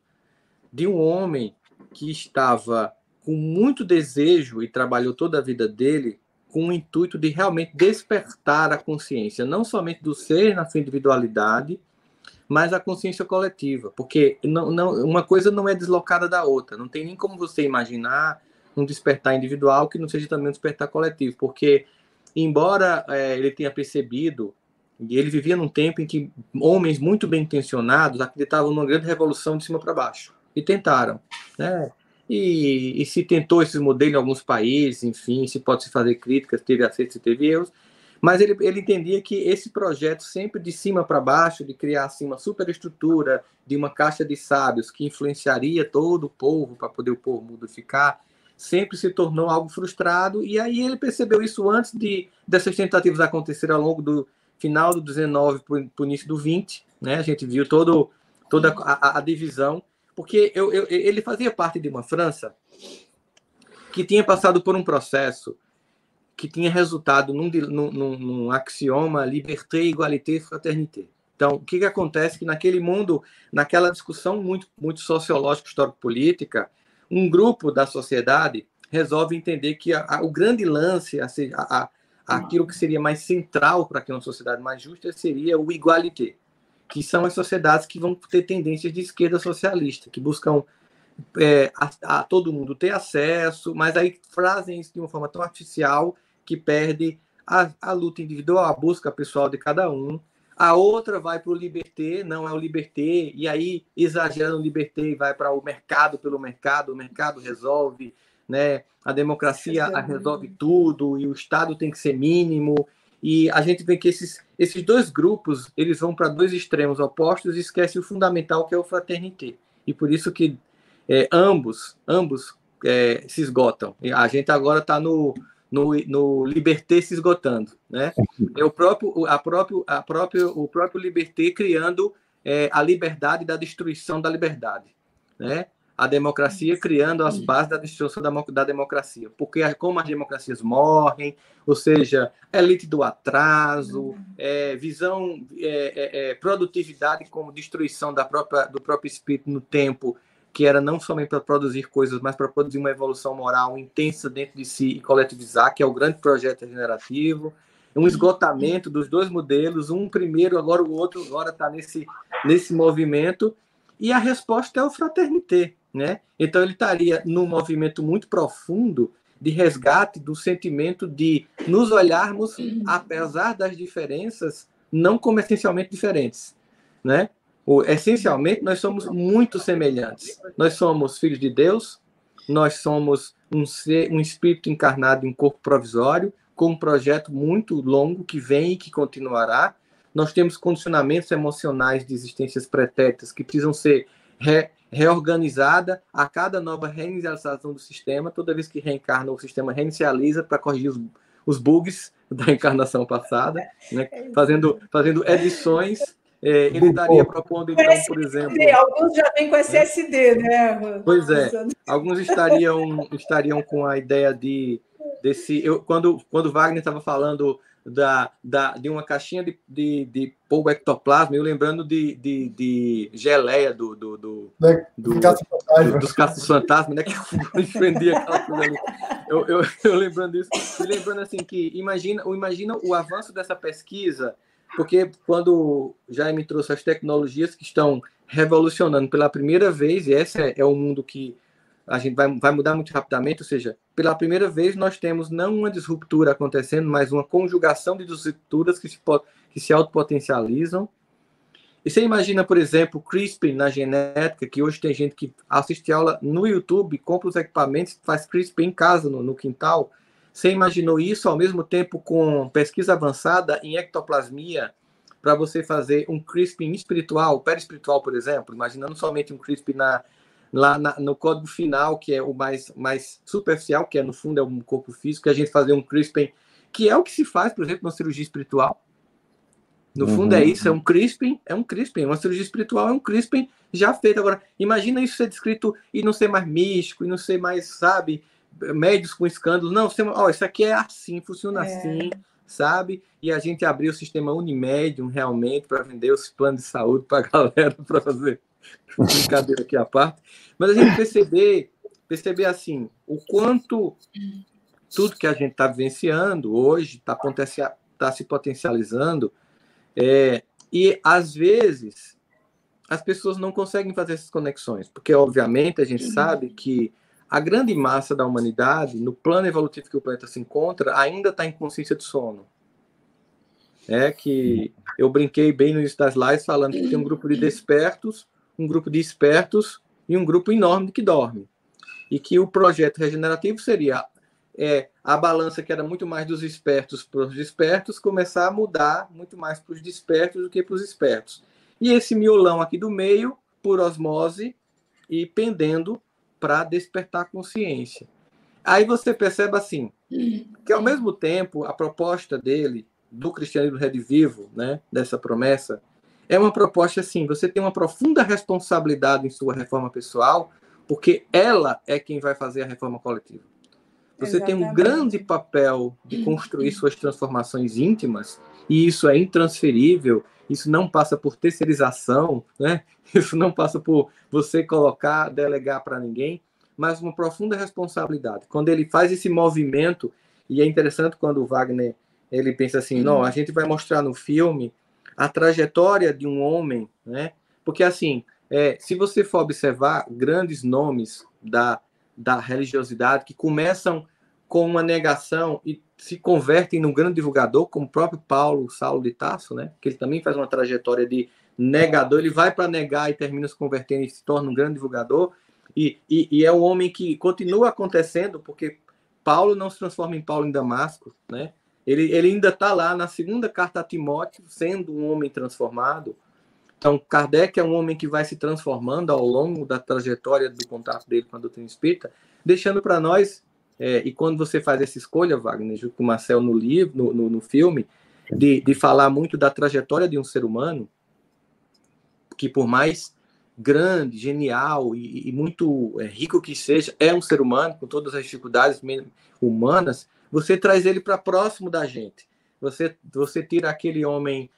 de um homem que estava com muito desejo e trabalhou toda a vida dele com o intuito de realmente despertar a consciência, não somente do ser na sua individualidade, mas a consciência coletiva, porque uma coisa não é deslocada da outra, não tem nem como você imaginar um despertar individual que não seja também um despertar coletivo, porque embora ele tenha percebido E ele vivia num tempo em que homens muito bem intencionados acreditavam numa grande revolução de cima para baixo. E tentaram, né? E se tentou esse modelo em alguns países, enfim, se pode se fazer críticas, teve acertos e teve erros, mas ele entendia que esse projeto sempre de cima para baixo, de criar assim, uma superestrutura, de uma caixa de sábios que influenciaria todo o povo para poder o povo modificar, sempre se tornou algo frustrado, e aí ele percebeu isso antes dessas tentativas acontecerem ao longo do final do 19 para o início do 20, né? A gente viu toda a divisão, porque ele fazia parte de uma França que tinha passado por um processo que tinha resultado num axioma liberté, égalité, fraternité. Então, o que acontece? Que naquele mundo, naquela discussão muito sociológica, histórico-política, um grupo da sociedade resolve entender que o grande lance, aquilo que seria mais central para uma sociedade mais justa, seria o igualité, que são as sociedades que vão ter tendências de esquerda socialista, que buscam a todo mundo ter acesso, mas aí fazem isso de uma forma tão artificial que perde a luta individual, a busca pessoal de cada um. A outra vai para o liberté, não é o liberté, e aí exagera no liberté e vai para o mercado pelo mercado, o mercado resolve, né? A democracia resolve tudo, e o Estado tem que ser mínimo. E a gente vê que esses dois grupos, eles vão para dois extremos opostos e esquecem o fundamental, que é o fraternité. E por isso que ambos se esgotam. A gente agora está no liberté se esgotando, né? É o próprio liberté criando a liberdade da destruição da liberdade, né? A democracia criando as bases da destruição da democracia, porque como as democracias morrem, ou seja, elite do atraso, visão, produtividade como destruição do próprio espírito no tempo, que era não somente para produzir coisas, mas para produzir uma evolução moral intensa dentro de si e coletivizar, que é o grande projeto regenerativo, um esgotamento dos dois modelos, um primeiro, agora o outro, agora está nesse movimento, e a resposta é o fraternité, né? Então ele estaria num movimento muito profundo de resgate do sentimento de nos olharmos, apesar das diferenças, não como essencialmente diferentes, né? Essencialmente, nós somos muito semelhantes. Nós somos filhos de Deus, nós somos um espírito encarnado em um corpo provisório, com um projeto muito longo que vem e que continuará. Nós temos condicionamentos emocionais de existências pretéritas que precisam ser reorganizadas a cada nova reinicialização do sistema. Toda vez que reencarna, o sistema reinicializa para corrigir os bugs da encarnação passada, né? fazendo edições. Ele estaria propondo, então, por exemplo... Alguns já vêm com SSD, né? Pois é. Alguns estariam com a ideia desse... Quando o Wagner estava falando de uma caixinha de polvo ectoplasma, eu lembrando de geleia dos caça-fantasmas, né? Que prendia aquela coisa ali. Eu lembrando disso. E lembrando assim que imagina o avanço dessa pesquisa, porque quando Jaime trouxe as tecnologias que estão revolucionando pela primeira vez, e esse é um mundo que a gente vai mudar muito rapidamente, ou seja, pela primeira vez nós temos não uma disruptura acontecendo, mas uma conjugação de disrupturas que se autopotencializam. E você imagina, por exemplo, CRISPR na genética, que hoje tem gente que assiste aula no YouTube, compra os equipamentos, faz CRISPR em casa, no quintal. Você imaginou isso ao mesmo tempo com pesquisa avançada em ectoplasmia para você fazer um CRISPR espiritual, perispiritual, por exemplo, imaginando somente um CRISPR no código final, que é o mais superficial, que no fundo é um corpo físico, que a gente fazer um CRISPR, que é o que se faz, por exemplo, na cirurgia espiritual. No fundo é isso, é um CRISPR, uma cirurgia espiritual é um CRISPR já feito. Agora, imagina isso ser descrito e não ser mais místico, e não ser mais, sabe, médios com escândalos. Não, isso aqui é assim, funciona assim, sabe? E a gente abriu o sistema Unimédium realmente para vender os planos de saúde para a galera, para fazer brincadeira aqui à parte. Mas a gente perceber assim, o quanto tudo que a gente está vivenciando hoje está se potencializando, e às vezes as pessoas não conseguem fazer essas conexões, porque obviamente a gente sabe que a grande massa da humanidade, no plano evolutivo que o planeta se encontra, ainda está em consciência de sono. que eu brinquei bem no início das lives falando que tem um grupo de despertos, um grupo de espertos e um grupo enorme que dorme. E que o projeto regenerativo seria a balança que era muito mais dos espertos para os despertos começar a mudar muito mais para os despertos do que para os espertos. E esse miolão aqui do meio, por osmose, e pendendo para despertar a consciência. Aí você percebe assim, que ao mesmo tempo a proposta dele, do cristianismo redivivo, né, dessa promessa, é uma proposta assim, você tem uma profunda responsabilidade em sua reforma pessoal, porque ela é quem vai fazer a reforma coletiva. Você tem um grande papel de construir suas transformações íntimas, e isso é intransferível, isso não passa por terceirização, né? Isso não passa por você colocar, delegar para ninguém, mas uma profunda responsabilidade. Quando ele faz esse movimento, e é interessante quando o Wagner ele pensa assim, não, a gente vai mostrar no filme a trajetória de um homem, né? Porque assim, se você for observar grandes nomes da religiosidade que começam com uma negação e se convertem num grande divulgador, como o próprio Saulo de Tarso, né? Que ele também faz uma trajetória de negador, ele vai para negar e termina se convertendo e se torna um grande divulgador, e é um homem que continua acontecendo, porque Paulo não se transforma em Paulo em Damasco, né? Ele ainda está lá na segunda carta a Timóteo, sendo um homem transformado. Então, Kardec é um homem que vai se transformando ao longo da trajetória do contato dele com a doutrina espírita, deixando para nós, e quando você faz essa escolha, Wagner, junto com o Marcel no livro, no filme, de falar muito da trajetória de um ser humano, que por mais grande, genial e muito rico que seja, é um ser humano, com todas as dificuldades humanas, você traz ele para próximo da gente. Você tira aquele homem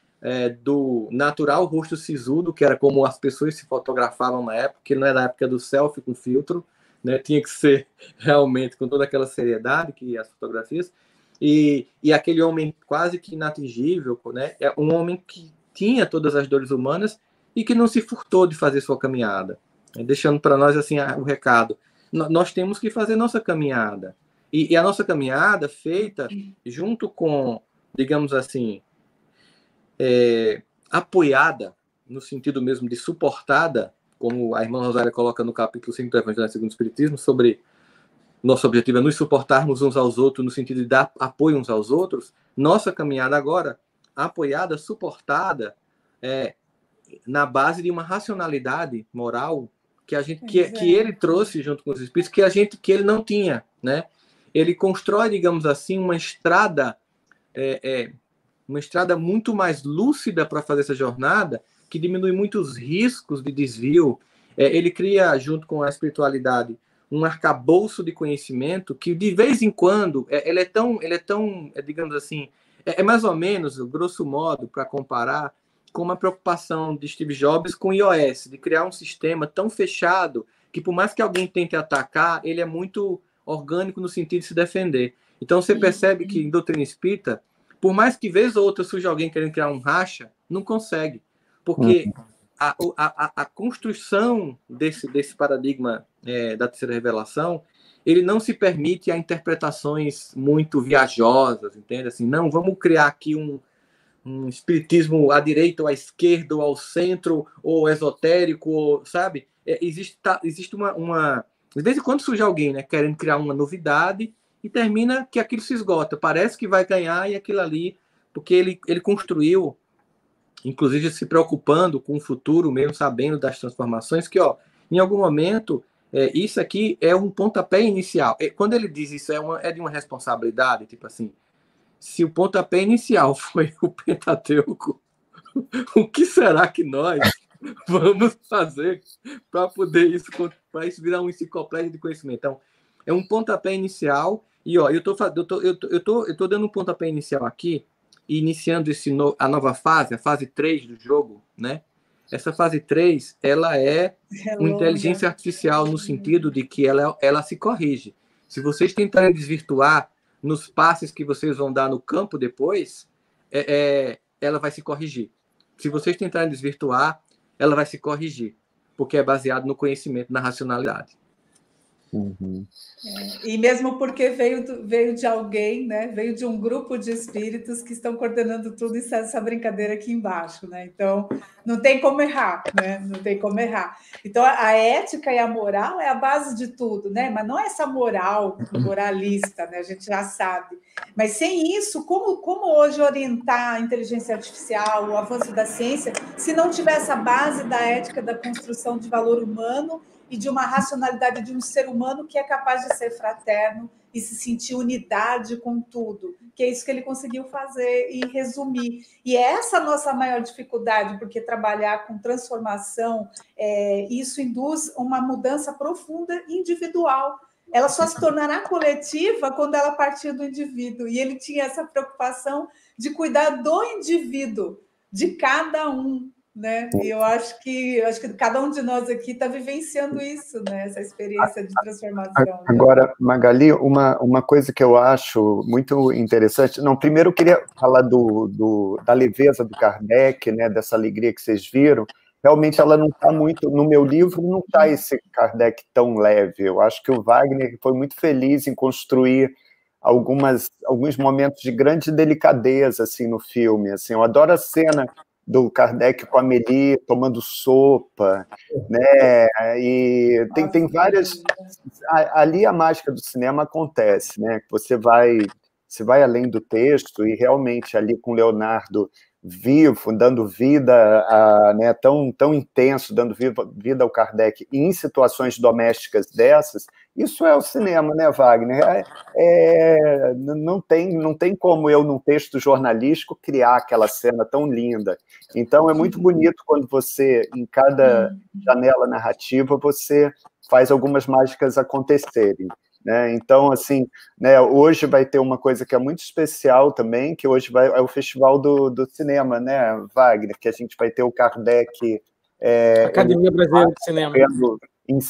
do natural rosto sisudo, que era como as pessoas se fotografavam na época, que não era a época do selfie com filtro, né? Tinha que ser realmente com toda aquela seriedade que as fotografias, e aquele homem quase que inatingível, né? É um homem que tinha todas as dores humanas e que não se furtou de fazer sua caminhada, né? Deixando para nós assim o recado, nós temos que fazer nossa caminhada, e a nossa caminhada feita junto com, digamos assim, apoiada, no sentido mesmo de suportada, como a irmã Rosária coloca no capítulo 5 do Evangelho segundo o Espiritismo, sobre nosso objetivo é nos suportarmos uns aos outros, no sentido de dar apoio uns aos outros. Nossa caminhada agora, apoiada, suportada, na base de uma racionalidade moral que ele trouxe junto com os Espíritos, que ele não tinha, né? Ele constrói, digamos assim, uma estrada muito mais lúcida para fazer essa jornada, que diminui muitos riscos de desvio. Ele cria, junto com a espiritualidade, um arcabouço de conhecimento que, de vez em quando, ele é tão digamos assim, mais ou menos, grosso modo, para comparar, com uma preocupação de Steve Jobs com o iOS, de criar um sistema tão fechado que, por mais que alguém tente atacar, ele é muito orgânico no sentido de se defender. Então, você percebe que, em doutrina espírita, por mais que vez ou outra surja alguém querendo criar um racha, não consegue. Porque a construção desse paradigma da terceira revelação, ele não se permite a interpretações muito viajosas, entende? Assim, não, vamos criar aqui um espiritismo à direita ou à esquerda, ou ao centro, ou esotérico, ou, sabe? Existe uma... De vez em quando surge alguém, né, querendo criar uma novidade, e termina que aquilo se esgota. Parece que vai ganhar e aquilo ali, porque ele construiu, inclusive se preocupando com o futuro mesmo, sabendo das transformações, que em algum momento, isso aqui é um pontapé inicial. Quando ele diz isso, é de uma responsabilidade, tipo assim, se o pontapé inicial foi o Pentateuco, o que será que nós vamos fazer para poder para isso virar uma enciclopédia de conhecimento? Então, é um pontapé inicial, e eu tô dando um pontapé inicial aqui, iniciando a nova fase, a fase 3 do jogo, né? Essa fase 3, ela é uma inteligência artificial no sentido de que ela se corrige. Se vocês tentarem desvirtuar nos passes que vocês vão dar no campo depois, ela vai se corrigir. Se vocês tentarem desvirtuar, ela vai se corrigir, porque é baseado no conhecimento, na racionalidade. Uhum. E mesmo porque veio de alguém, né? Veio de um grupo de espíritos que estão coordenando tudo essa brincadeira aqui embaixo, né? Então, não tem como errar, né? Não tem como errar. Então, a ética e a moral é a base de tudo, né? Mas não é essa moral moralista, né? A gente já sabe. Mas sem isso, como hoje orientar a inteligência artificial, o avanço da ciência, se não tiver essa base da ética, da construção de valor humano e de uma racionalidade de um ser humano que é capaz de ser fraterno e se sentir unidade com tudo, que é isso que ele conseguiu fazer e resumir. E essa é a nossa maior dificuldade, porque trabalhar com transformação, isso induz uma mudança profunda individual. Ela só se tornará coletiva quando ela partir do indivíduo. E ele tinha essa preocupação de cuidar do indivíduo, de cada um, né? E eu acho que cada um de nós aqui está vivenciando isso, né? Essa experiência de transformação. Né? Agora, Magali, uma coisa que eu acho muito interessante. Não, primeiro eu queria falar da leveza do Kardec, né? Dessa alegria que vocês viram. Realmente ela não está muito, no meu livro não está esse Kardec tão leve. Eu acho que o Wagner foi muito feliz em construir alguns momentos de grande delicadeza assim, no filme. Assim, eu adoro a cena do Kardec com a Amélie tomando sopa, né? E tem várias... Ali a mágica do cinema acontece, né? Você vai além do texto e realmente ali com Leonardo vivo, dando vida né, tão intenso, dando vida ao Kardec em situações domésticas dessas, isso é o cinema, né, Wagner? Não tem como eu, num texto jornalístico, criar aquela cena tão linda. Então, é muito bonito quando você, em cada janela narrativa, você faz algumas mágicas acontecerem. Né? Então, assim, né, hoje vai ter uma coisa que é muito especial também, que hoje é o Festival do Cinema, né, Wagner, que a gente vai ter o Kardec... Academia Brasileira de Cinema. Em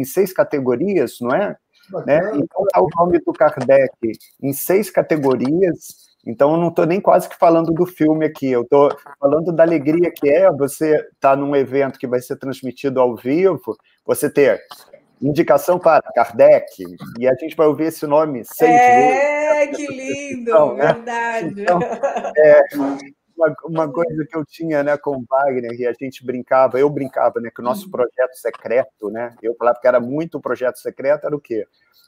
seis categorias, não é? Né? Então, está o nome do Kardec em 6 categorias, então eu não estou nem quase que falando do filme aqui, eu estou falando da alegria que é você estar num evento que vai ser transmitido ao vivo, você ter... indicação para Kardec, e a gente vai ouvir esse nome 6 vezes. Que lindo, né? Verdade. Então, uma coisa que eu tinha, né, com o Wagner, e a gente brincava, eu brincava, né, que o nosso projeto secreto, né, eu falava que era muito projeto secreto, era o quê?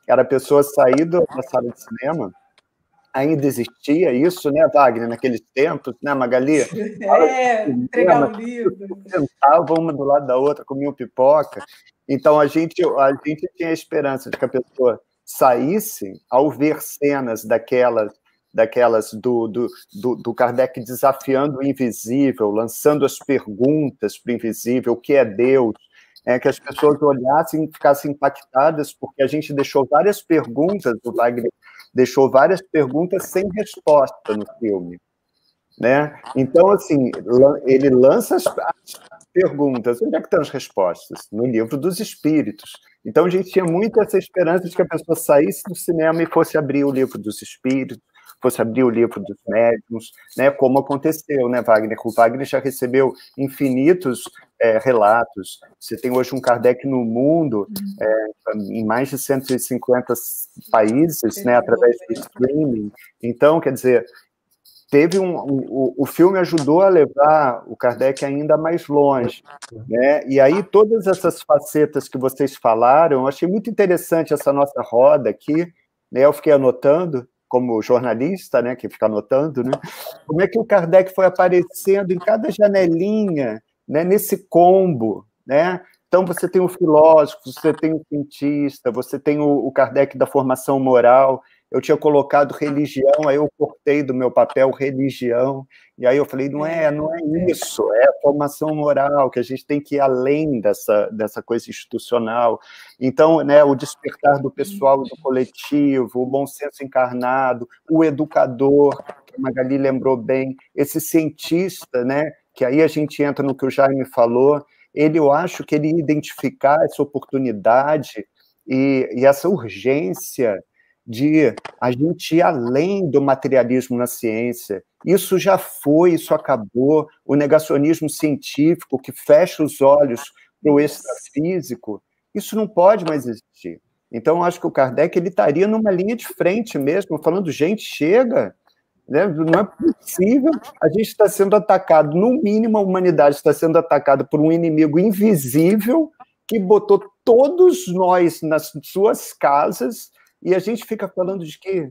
Era a pessoa sair da sala de cinema, ainda existia isso, né, Wagner, naqueles tempos, né, Magali? Entregar o livro. Sentavam uma do lado da outra, comiam pipoca. Então, a gente tinha a esperança de que a pessoa saísse ao ver cenas daquelas do Kardec desafiando o invisível, lançando as perguntas para o invisível, o que é Deus, que as pessoas olhassem e ficassem impactadas, porque a gente deixou várias perguntas, o Wagner deixou várias perguntas sem resposta no filme. Né? Então, assim, ele lança as perguntas. Onde é que estão as respostas? No livro dos Espíritos. Então, a gente tinha muito essa esperança de que a pessoa saísse do cinema e fosse abrir o livro dos Espíritos, fosse abrir o livro dos médiuns, né? Como aconteceu, né, Wagner? O Wagner já recebeu infinitos relatos. Você tem hoje um Kardec no mundo, em mais de 150 países, né, através do streaming. Então, quer dizer, o filme ajudou a levar o Kardec ainda mais longe, né? E aí todas essas facetas que vocês falaram, eu achei muito interessante essa nossa roda aqui, né? Eu fiquei anotando, como jornalista, né, que fica anotando, né? Como é que o Kardec foi aparecendo em cada janelinha, né, nesse combo, né? Então, você tem o filósofo, você tem o cientista, você tem o Kardec da formação moral. Eu tinha colocado religião, aí eu cortei do meu papel religião, e aí eu falei, não é isso, é a formação moral, que a gente tem que ir além dessa coisa institucional. Então, né, o despertar do pessoal do coletivo, o bom senso encarnado, o educador, que a Magali lembrou bem, esse cientista, né, que aí a gente entra no que o Jaime falou, eu acho que ele ia identificar essa oportunidade e essa urgência de a gente ir além do materialismo na ciência. Isso já foi, isso acabou. O negacionismo científico que fecha os olhos para o extrafísico, isso não pode mais existir. Então, acho que o Kardec ele estaria numa linha de frente mesmo, falando, gente, chega, né? Não é possível, a gente está sendo atacado, no mínimo a humanidade está sendo atacada por um inimigo invisível que botou todos nós nas suas casas e a gente fica falando de que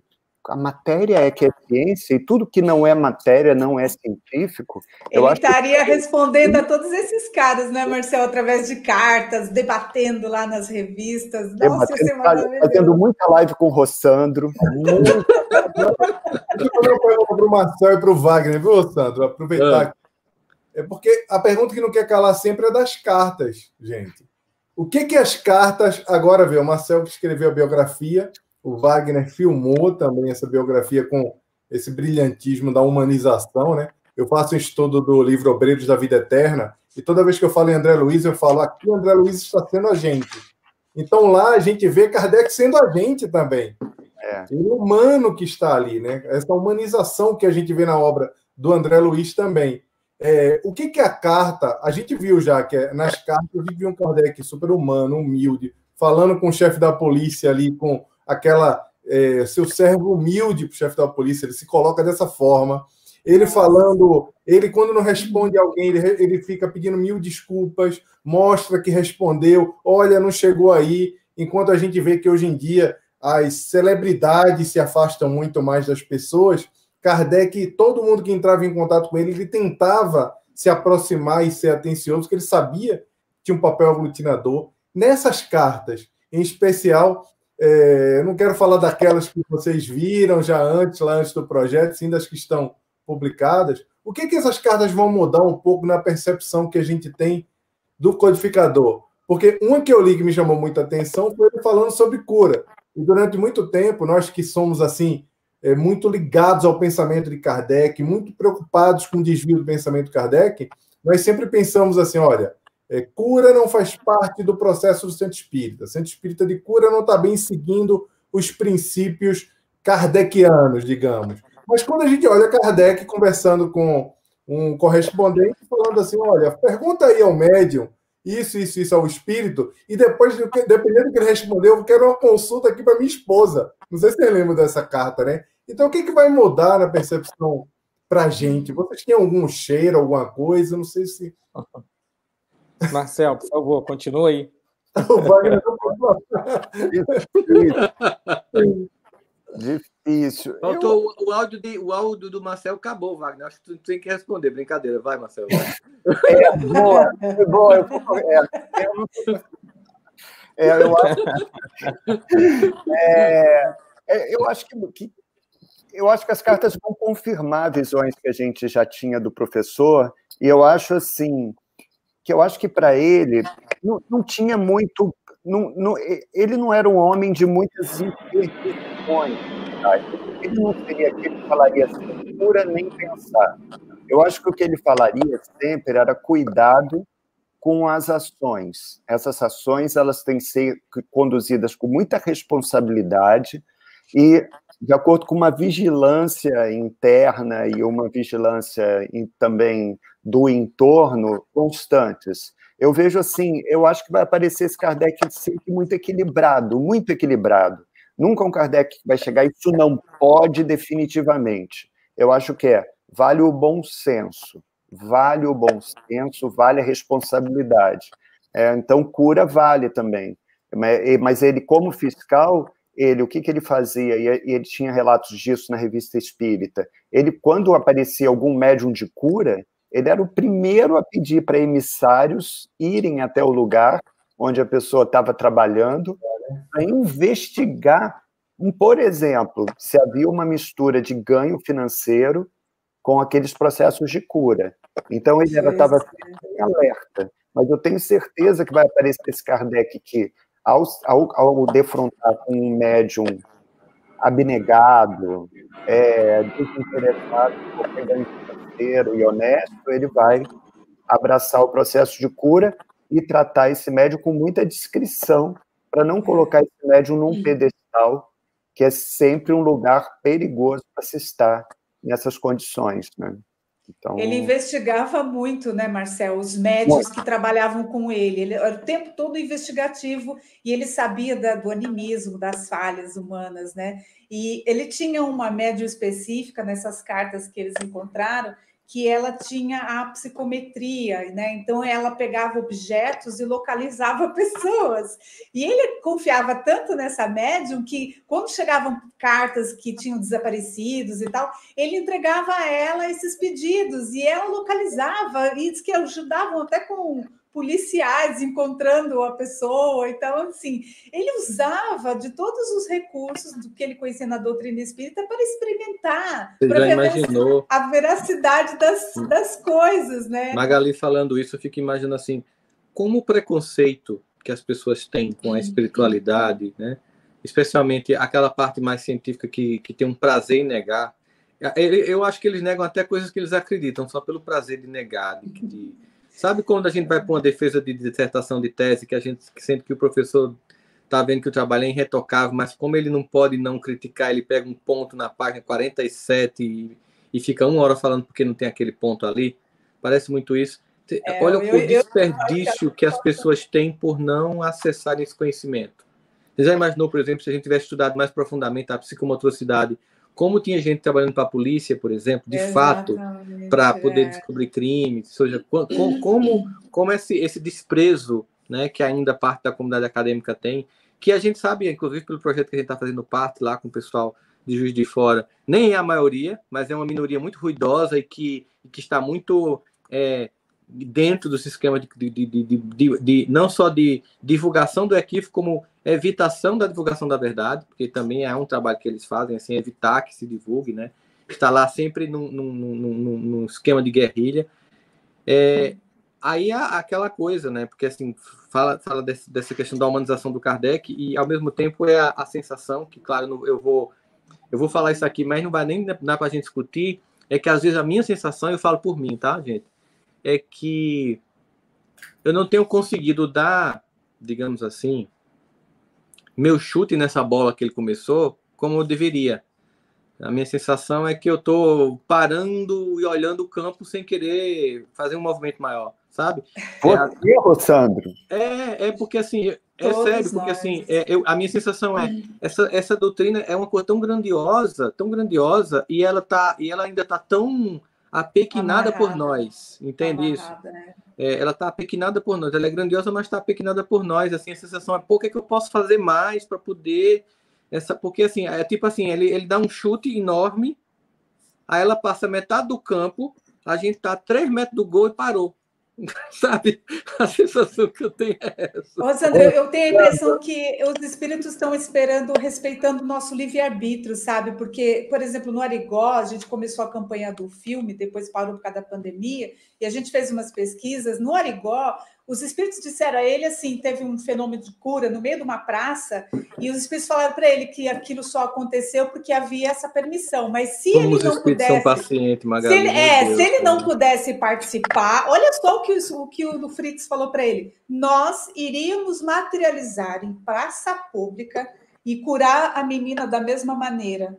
a matéria é que é ciência e tudo que não é matéria não é científico. Ele estaria respondendo a todos esses caras, né, Marcel, através de cartas, debatendo lá nas revistas. Nossa, isso é maravilhoso. Fazendo muita live com o Rossandro. Deixa eu fazer uma pergunta para o Marcel e para o Wagner, viu, Rossandro? Aproveitar. É porque a pergunta que não quer calar sempre é das cartas, gente. O que as cartas... Agora, vê, o Marcel que escreveu a biografia, o Wagner filmou também essa biografia com esse brilhantismo da humanização, né? Eu faço um estudo do livro Obreiros da Vida Eterna e toda vez que eu falo em André Luiz, eu falo, aqui o André Luiz está sendo a gente. Então lá a gente vê Kardec sendo a gente também. O humano que está ali, né? Essa humanização que a gente vê na obra do André Luiz também. O que é a carta? A gente viu já que nas cartas a gente viu um Kardec super humano, humilde, falando com o chefe da polícia ali, com aquela seu servo humilde para o chefe da polícia, ele se coloca dessa forma. Ele falando, ele quando não responde a alguém, ele fica pedindo 1000 desculpas, mostra que respondeu, olha, não chegou aí, enquanto a gente vê que hoje em dia as celebridades se afastam muito mais das pessoas. Kardec, todo mundo que entrava em contato com ele tentava se aproximar e ser atencioso, porque ele sabia que tinha um papel aglutinador. Nessas cartas, em especial, eu não quero falar daquelas que vocês viram já antes, lá antes do projeto, sim das que estão publicadas. O que essas cartas vão mudar um pouco na percepção que a gente tem do codificador? Porque uma que eu li que me chamou muita atenção foi ele falando sobre cura. E durante muito tempo, nós que somos assim muito ligados ao pensamento de Kardec, muito preocupados com o desvio do pensamento de Kardec, nós sempre pensamos assim, olha, cura não faz parte do processo do centro espírita. O centro espírita de cura não está bem seguindo os princípios kardecianos, digamos. Mas quando a gente olha Kardec conversando com um correspondente, falando assim, olha, pergunta aí ao médium, isso ao espírito, e depois, dependendo do que ele respondeu, eu quero uma consulta aqui para minha esposa. Não sei se vocês lembram dessa carta, né? Então, o que vai mudar na percepção para a gente? Vocês têm algum cheiro, alguma coisa? Não sei se... Marcel, por favor, continua aí. O Wagner não pode Difícil. Faltou o áudio do Marcel acabou, Wagner. Acho que tu tem que responder. Brincadeira. Vai, Marcel. Boa. Eu acho que as cartas vão confirmar visões que a gente já tinha do professor, e eu acho assim, que eu acho que para ele não tinha muito... ele não era um homem de muitas interpretações. Tá? Ele não seria aquele que falaria assim, cura nem pensar. Eu acho que o que ele falaria sempre era cuidado com as ações. Essas ações elas têm que ser conduzidas com muita responsabilidade e de acordo com uma vigilância interna e uma vigilância também do entorno constantes. Eu vejo assim, eu acho que vai aparecer esse Kardec sempre muito equilibrado, muito equilibrado. Nunca um Kardec que vai chegar, isso não pode definitivamente. Eu acho que vale o bom senso, vale a responsabilidade. Então, cura vale também. Mas ele, como fiscal, o que ele fazia? E ele tinha relatos disso na Revista Espírita. Ele, quando aparecia algum médium de cura, ele era o primeiro a pedir para emissários irem até o lugar onde a pessoa estava trabalhando para investigar, por exemplo, se havia uma mistura de ganho financeiro com aqueles processos de cura. Então, ele estava em alerta. Mas eu tenho certeza que vai aparecer esse Kardec que, ao defrontar com um médium abnegado, desinteressado por qualquer ganho financeiro e honesto, ele vai abraçar o processo de cura e tratar esse médium com muita discrição, para não colocar esse médium num pedestal, que é sempre um lugar perigoso para se estar nessas condições, né? Então... Ele investigava muito, né, Marcel? Os médicos que trabalhavam com ele. Ele era o tempo todo investigativo e ele sabia do animismo, das falhas humanas, né? E ele tinha uma médium específica nessas cartas que eles encontraram, que ela tinha a psicometria, né? Então ela pegava objetos e localizava pessoas. E ele confiava tanto nessa médium que, quando chegavam cartas que tinham desaparecidos e tal, ele entregava a ela esses pedidos e ela localizava, e diz que ajudavam até com policiais encontrando a pessoa. Então, assim, ele usava de todos os recursos do que ele conhecia na doutrina espírita para experimentar, para ver a veracidade das coisas, né? Magali falando isso, eu fico imaginando assim, como o preconceito que as pessoas têm com a espiritualidade, né? Especialmente aquela parte mais científica que tem um prazer em negar. Eu acho que eles negam até coisas que eles acreditam, só pelo prazer de negar. Sabe quando a gente vai para uma defesa de dissertação de tese, que a gente sente que o professor está vendo que o trabalho é irretocável, mas como ele não pode não criticar, ele pega um ponto na página 47 e fica 1 hora falando porque não tem aquele ponto ali? Parece muito isso. Olha o desperdício que as pessoas têm por não acessarem esse conhecimento. Você já imaginou, por exemplo, se a gente tivesse estudado mais profundamente a psicomotricidade, como tinha gente trabalhando para a polícia, por exemplo, de fato, para poder descobrir crimes, ou seja, como esse desprezo, né, que ainda parte da comunidade acadêmica tem, que a gente sabe, inclusive pelo projeto que a gente está fazendo parte lá com o pessoal de Juiz de Fora, nem é a maioria, mas é uma minoria muito ruidosa e que está muito dentro do sistema de não só de divulgação do equívoco, como evitação da divulgação da verdade, porque também é um trabalho que eles fazem, assim, evitar que se divulgue, né? Está lá sempre num esquema de guerrilha. Aí aquela coisa, né? Porque assim, fala dessa questão da humanização do Kardec e, ao mesmo tempo, é a sensação que, claro, eu vou falar isso aqui, mas não vai nem dar para a gente discutir, é que, às vezes, a minha sensação, eu falo por mim, tá, gente? É que eu não tenho conseguido dar, digamos assim, meu chute nessa bola que ele começou como eu deveria. A minha sensação é que eu estou parando e olhando o campo sem querer fazer um movimento maior, sabe? Por que, Sandro? É porque assim, sério, porque assim, a minha sensação é essa doutrina é uma coisa tão grandiosa, e ela ainda está tão apequinada por nós, entende isso? Né? Ela está apequinada por nós, ela é grandiosa, mas está apequinada por nós. Assim, a sensação é, pô, o que é que eu posso fazer mais para poder porque assim, é tipo assim, ele dá um chute enorme, aí ela passa metade do campo, a gente tá a 3 metros do gol e parou. Sabe? A sensação que eu tenho é essa. Ô, Sandro, eu tenho a impressão que os espíritos estão esperando, respeitando o nosso livre-arbítrio, sabe? Porque, por exemplo, no Arigó, a gente começou a campanha do filme, depois parou por causa da pandemia, e a gente fez umas pesquisas. No Arigó, os espíritos disseram a ele, assim, teve um fenômeno de cura no meio de uma praça, e os espíritos falaram para ele que aquilo só aconteceu porque havia essa permissão. Mas se como ele não pudesse... são pacientes, Magali, se ele não pudesse participar, olha só o que o Fritz falou para ele. Nós iríamos materializar em praça pública e curar a menina da mesma maneira.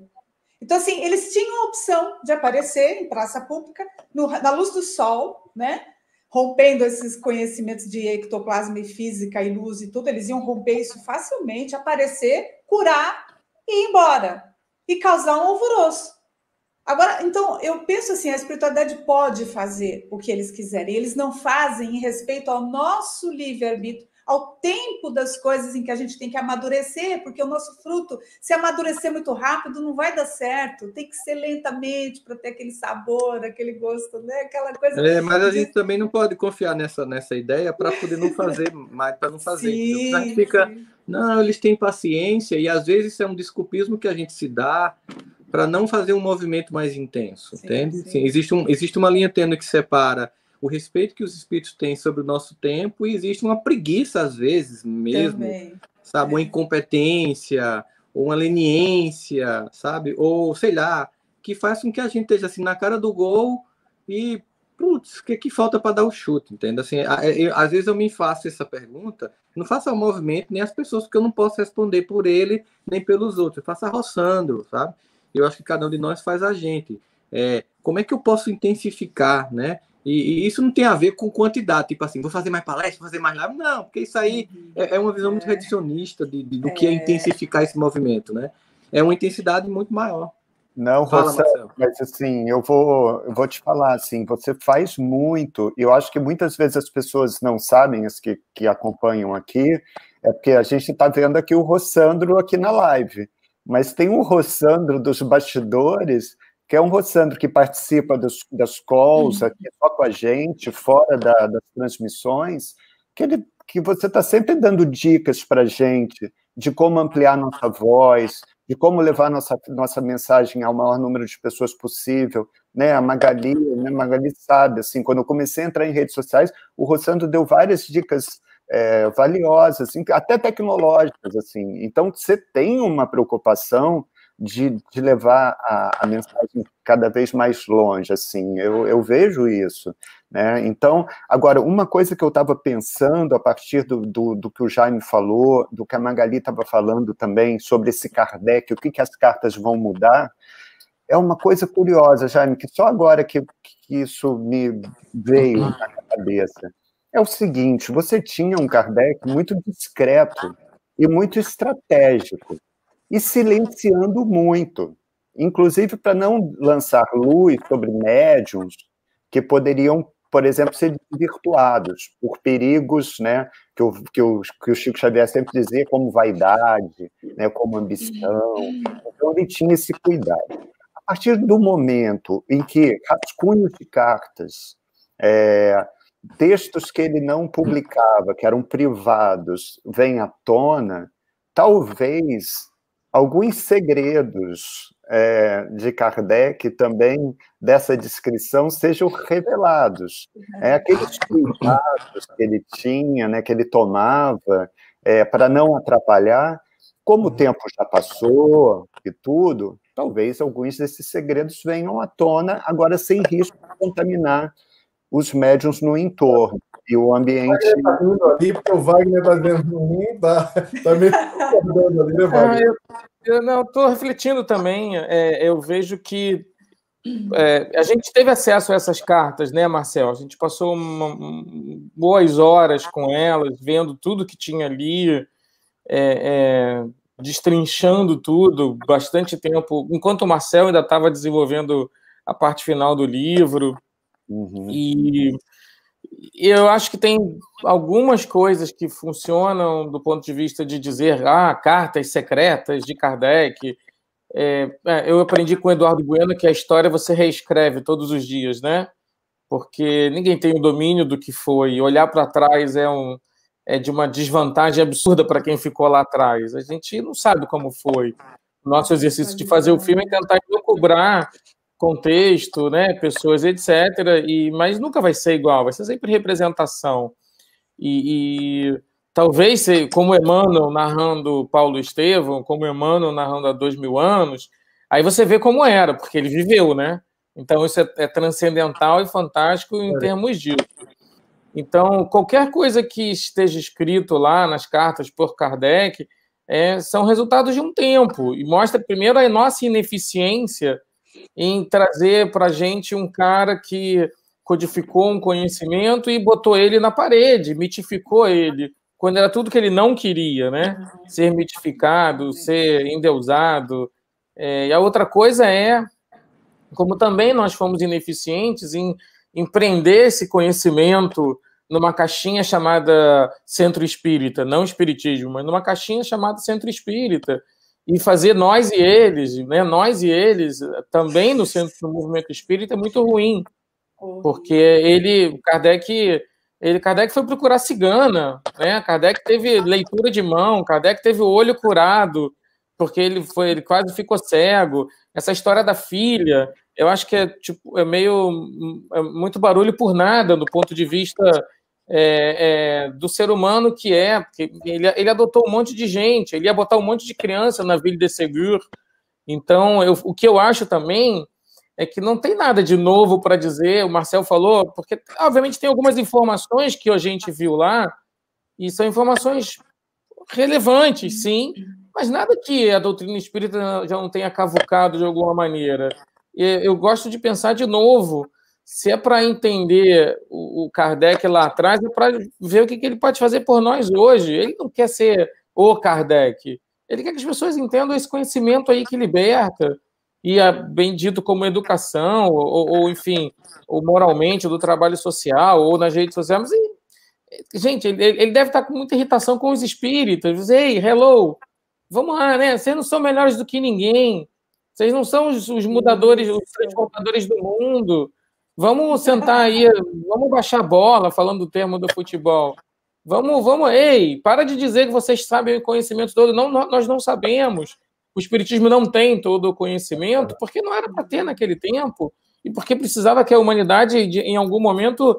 Então, assim, eles tinham a opção de aparecer em praça pública, na luz do sol, né? Rompendo esses conhecimentos de ectoplasma e física e luz e tudo, eles iam romper isso facilmente, aparecer, curar e ir embora. E causar um alvoroço. Agora, então, eu penso assim, a espiritualidade pode fazer o que eles quiserem. Eles não fazem em respeito ao nosso livre-arbítrio, ao tempo das coisas em que a gente tem que amadurecer, porque o nosso fruto, se amadurecer muito rápido, não vai dar certo. Tem que ser lentamente para ter aquele sabor, aquele gosto, né? Aquela coisa. Mas a gente também não pode confiar nessa ideia para poder não fazer mais, para não fazer. Sim, a gente fica, não, eles têm paciência, e às vezes isso é um desculpismo que a gente se dá para não fazer um movimento mais intenso, entende? Sim, existe uma linha tênue que separa o respeito que os espíritos têm sobre o nosso tempo e existe uma preguiça, às vezes, mesmo, também, sabe? Uma incompetência, ou uma leniência, sabe? Ou, sei lá, que faz com que a gente esteja assim na cara do gol e, putz, o que falta para dar o chute, entende? Assim, às vezes eu me faço essa pergunta, não faço o movimento nem as pessoas, porque eu não posso responder por ele nem pelos outros, eu faço roçando, sabe? Eu acho que cada um de nós faz a gente. como é que eu posso intensificar, né? E isso não tem a ver com quantidade, tipo assim, vou fazer mais palestra, vou fazer mais live. Não, porque isso aí é uma visão muito reducionista do que é intensificar esse movimento, né? É uma intensidade muito maior. Não, Rossano, mas assim, eu vou te falar, assim, você faz muito, e eu acho que muitas vezes as pessoas não sabem, as que acompanham aqui, é porque a gente está vendo aqui o Rossandro aqui na live, mas tem um Rossandro dos bastidores, que é um Rossandro que participa das calls aqui só com a gente, fora das transmissões, que você está sempre dando dicas para a gente de como ampliar nossa voz, de como levar nossa mensagem ao maior número de pessoas possível, né? A Magali, né? Magali sabe, assim, quando eu comecei a entrar em redes sociais, o Rossandro deu várias dicas valiosas, assim, até tecnológicas, assim. Então, você tem uma preocupação de levar a mensagem cada vez mais longe, assim, eu vejo isso, né? Então, agora, uma coisa que eu estava pensando a partir do que o Jaime falou, do que a Magali estava falando também sobre esse Kardec, o que as cartas vão mudar, é uma coisa curiosa, Jaime, que só agora que isso me veio na cabeça. É o seguinte, você tinha um Kardec muito discreto e muito estratégico, e silenciando muito, inclusive para não lançar luz sobre médiums que poderiam, por exemplo, ser desvirtuados por perigos, né, que o Chico Xavier sempre dizia, como vaidade, né, como ambição. Então, ele tinha esse cuidado. A partir do momento em que rascunhos de cartas, textos que ele não publicava, que eram privados, vêm à tona, talvez alguns segredos de Kardec também, dessa descrição, sejam revelados. Aqueles cuidados que ele tinha, né, que ele tomava, para não atrapalhar, como o tempo já passou e tudo, talvez alguns desses segredos venham à tona, agora sem risco de contaminar os médiuns no entorno. E o ambiente... Está vindo ali, porque o Wagner está dizendo está meio concordando ali, né, Wagner? Eu estou refletindo também. Eu vejo que a gente teve acesso a essas cartas, né, Marcel? A gente passou boas horas com elas, vendo tudo que tinha ali, destrinchando tudo, bastante tempo, enquanto o Marcel ainda estava desenvolvendo a parte final do livro. E eu acho que tem algumas coisas que funcionam do ponto de vista de dizer cartas secretas de Kardec. Eu aprendi com o Eduardo Bueno que a história você reescreve todos os dias, né? Porque ninguém tem o domínio do que foi. E olhar para trás é de uma desvantagem absurda para quem ficou lá atrás. A gente não sabe como foi. O nosso exercício de fazer o filme é tentar elucubrar contexto, né, pessoas, etc. Mas nunca vai ser igual, vai ser sempre representação. E talvez, como Emmanuel narrando Paulo Estevão, como Emmanuel narrando há 2000 anos, aí você vê como era, porque ele viveu, né? Então isso é transcendental e fantástico em termos disso. Então, qualquer coisa que esteja escrito lá nas cartas por Kardec são resultados de um tempo, e mostra primeiro a nossa ineficiência em trazer para a gente um cara que codificou um conhecimento e botou ele na parede, mitificou ele, quando era tudo que ele não queria, né? Ser mitificado, ser endeusado. E a outra coisa como também nós fomos ineficientes em prender esse conhecimento numa caixinha chamada Centro Espírita, não Espiritismo, mas numa caixinha chamada Centro Espírita, e fazer nós e eles, né? Nós e eles também no centro do movimento espírita é muito ruim, porque Kardec foi procurar cigana, né? Kardec teve leitura de mão, Kardec teve o olho curado, porque ele quase ficou cego. Essa história da filha, eu acho que é muito barulho por nada do ponto de vista do ser humano porque ele adotou um monte de gente, ele ia botar um monte de criança na Ville de Ségur. Então, o que eu acho também é que não tem nada de novo para dizer, o Marcel falou, porque, obviamente, tem algumas informações que a gente viu lá, e são informações relevantes, sim, mas nada que a doutrina espírita já não tenha cavucado de alguma maneira. eu gosto de pensar de novo, se é para entender o Kardec lá atrás, é para ver o que ele pode fazer por nós hoje. Ele não quer ser o Kardec, ele quer que as pessoas entendam esse conhecimento aí que liberta, e é bem dito como educação, ou enfim, ou moralmente, do trabalho social, ou nas redes sociais. Mas, gente, ele deve estar com muita irritação com os espíritas. Ei, hello, vamos lá, né? Vocês não são melhores do que ninguém. Vocês não são os mudadores, os transformadores do mundo. Vamos sentar aí, vamos baixar a bola, falando do termo do futebol. Vamos, ei, para de dizer que vocês sabem o conhecimento todo. Não, nós não sabemos. O espiritismo não tem todo o conhecimento, porque não era para ter naquele tempo, e porque precisava que a humanidade, em algum momento,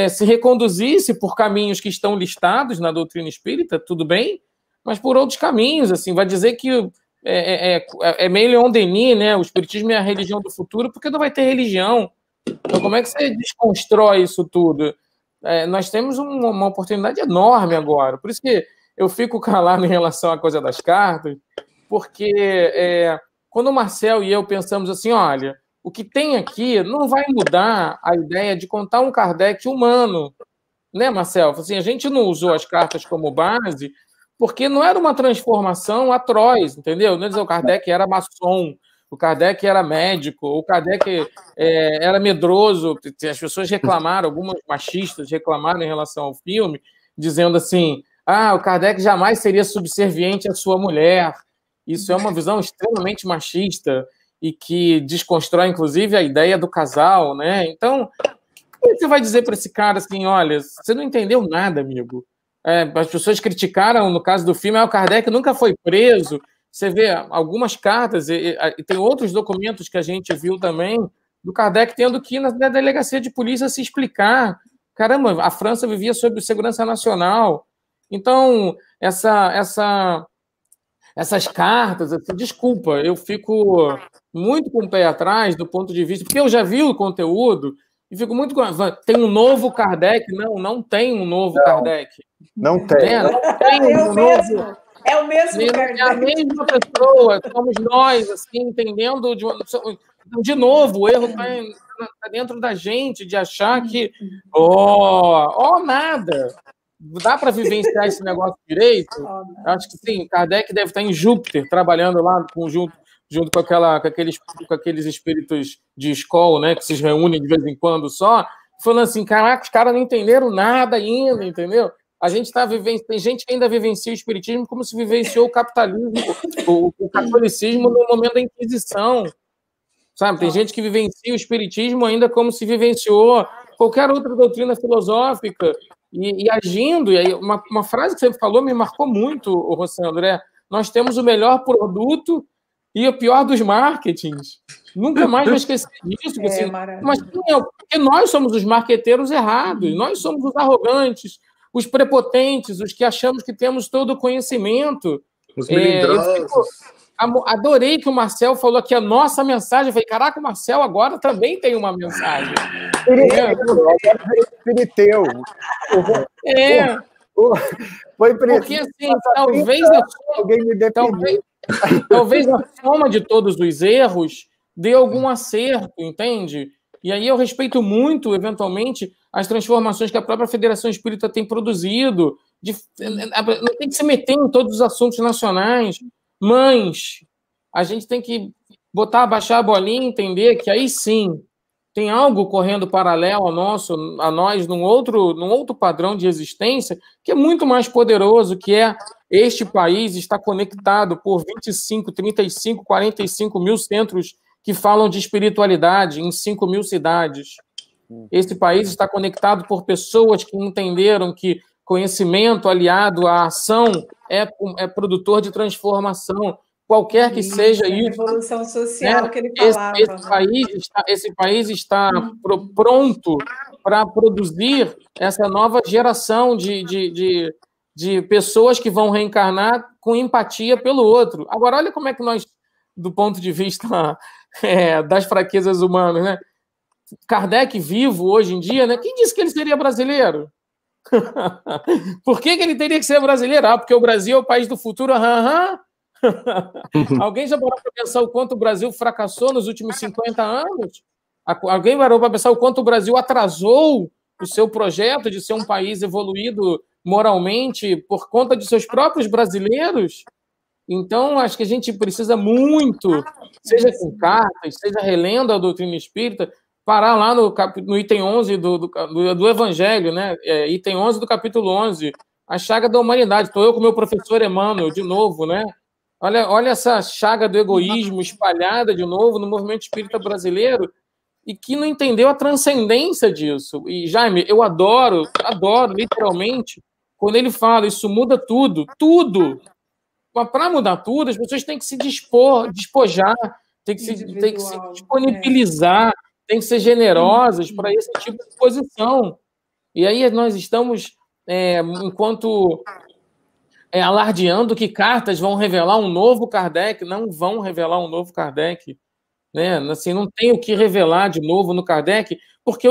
se reconduzisse por caminhos que estão listados na doutrina espírita, tudo bem, mas por outros caminhos, assim, vai dizer que meio Leon Denis, né? O espiritismo é a religião do futuro, porque não vai ter religião. Então, como é que você desconstrói isso tudo? Nós temos uma oportunidade enorme agora. Por isso que eu fico calado em relação à coisa das cartas, porque quando o Marcel e eu pensamos assim, olha, o que tem aqui não vai mudar a ideia de contar um Kardec humano, né, Marcel? Assim, a gente não usou as cartas como base porque não era uma transformação atroz, entendeu? Não é dizer o Kardec era maçom, o Kardec era médico, o Kardec era medroso. As pessoas reclamaram, algumas machistas reclamaram em relação ao filme, dizendo assim, o Kardec jamais seria subserviente à sua mulher. Isso é uma visão extremamente machista e que desconstrói, inclusive, a ideia do casal, né? Então, como você vai dizer para esse cara assim, olha, você não entendeu nada, amigo? As pessoas criticaram, no caso do filme, o Kardec nunca foi preso. Você vê algumas cartas, e tem outros documentos que a gente viu também, do Kardec tendo que ir na delegacia de polícia se explicar. Caramba, a França vivia sob segurança nacional. Então, essas cartas, assim, desculpa, eu fico muito com o pé atrás do ponto de vista, porque eu já vi o conteúdo e fico muito com... Tem um novo Kardec? Não tem um novo Kardec. Não tem. Não tem um novo... É o mesmo Kardec. É a mesma pessoa, somos nós, assim, entendendo... De novo, o erro está dentro da gente, de achar que... nada... Dá para vivenciar esse negócio direito? Acho que sim. Kardec deve estar em Júpiter, trabalhando lá junto com aqueles espíritos de escola, né, que se reúnem de vez em quando só, falando assim, caraca, os caras não entenderam nada ainda, entendeu? A gente está vivendo, tem gente que ainda vivencia o espiritismo como se vivenciou o capitalismo, o catolicismo no momento da Inquisição, sabe? Tem gente que vivencia o espiritismo ainda como se vivenciou qualquer outra doutrina filosófica, e agindo. E aí uma frase que você falou me marcou muito, Rossandro, nós temos o melhor produto e o pior dos marketings. Nunca mais vou esquecer disso. Mas porque nós somos os marqueteiros errados, nós somos os arrogantes, os prepotentes, os que achamos que temos todo o conhecimento. Os melindrosos. Adorei que o Marcel falou que a nossa mensagem. Eu falei, caraca, o Marcel agora também tem uma mensagem. Espiriteu. Foi preciso. Porque, assim, talvez a soma de todos os erros dê algum acerto, entende? E aí eu respeito muito, eventualmente, as transformações que a própria Federação Espírita tem produzido. Não tem que se meter em todos os assuntos nacionais. Mas a gente tem que baixar a bolinha e entender que aí sim tem algo correndo paralelo a nós num outro padrão de existência que é muito mais poderoso, que é este país está conectado por 25, 35, 45 mil centros que falam de espiritualidade em 5 mil cidades. Esse país está conectado por pessoas que entenderam que conhecimento aliado à ação é produtor de transformação, qualquer que seja isso. Revolução social, que ele falava. Esse país está pronto para produzir essa nova geração de pessoas que vão reencarnar com empatia pelo outro. Agora, olha como é que nós, do ponto de vista das fraquezas humanas, né? Kardec vivo hoje em dia, né? Quem disse que ele seria brasileiro? Por que ele teria que ser brasileiro? Porque o Brasil é o país do futuro. Alguém já parou para pensar o quanto o Brasil fracassou nos últimos 50 anos? Alguém parou para pensar o quanto o Brasil atrasou o seu projeto de ser um país evoluído moralmente por conta de seus próprios brasileiros? Então, acho que a gente precisa muito, seja com cartas, seja relendo a doutrina espírita, parar lá no item 11 do Evangelho, né? Item 11 do capítulo 11, a chaga da humanidade. Estou eu com o meu professor Emmanuel, de novo, né? Olha essa chaga do egoísmo espalhada de novo no movimento espírita brasileiro e que não entendeu a transcendência disso. E, Jaime, eu adoro, literalmente, quando ele fala, isso muda tudo, tudo. Mas para mudar tudo, as pessoas têm que se despojar, têm que se disponibilizar, têm que ser generosas para esse tipo de posição. E aí nós estamos, enquanto alardeando que cartas vão revelar um novo Kardec, não vão revelar um novo Kardec. Né? Assim, não tem o que revelar de novo no Kardec, porque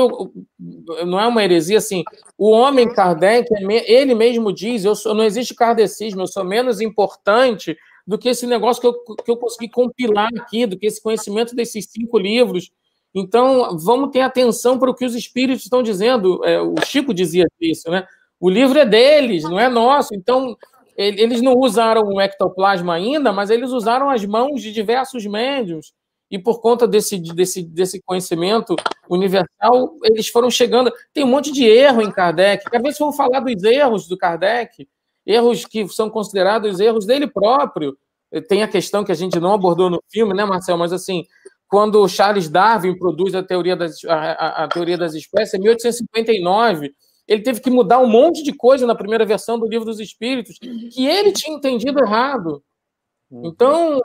não é uma heresia assim. O homem Kardec, ele mesmo diz, não existe kardecismo, eu sou menos importante do que esse negócio que eu consegui compilar aqui, do que esse conhecimento desses 5 livros. Então, vamos ter atenção para o que os espíritos estão dizendo. O Chico dizia isso, né? O livro é deles, não é nosso. Então, eles não usaram o ectoplasma ainda, mas eles usaram as mãos de diversos médiuns. E por conta desse conhecimento universal, eles foram chegando... Tem um monte de erro em Kardec. Às vezes vamos falar dos erros do Kardec, erros que são considerados erros dele próprio. Tem a questão que a gente não abordou no filme, né, Marcel? Mas, assim, quando Charles Darwin produz a teoria das espécies, em 1859, ele teve que mudar um monte de coisa na primeira versão do Livro dos Espíritos, que ele tinha entendido errado. Então,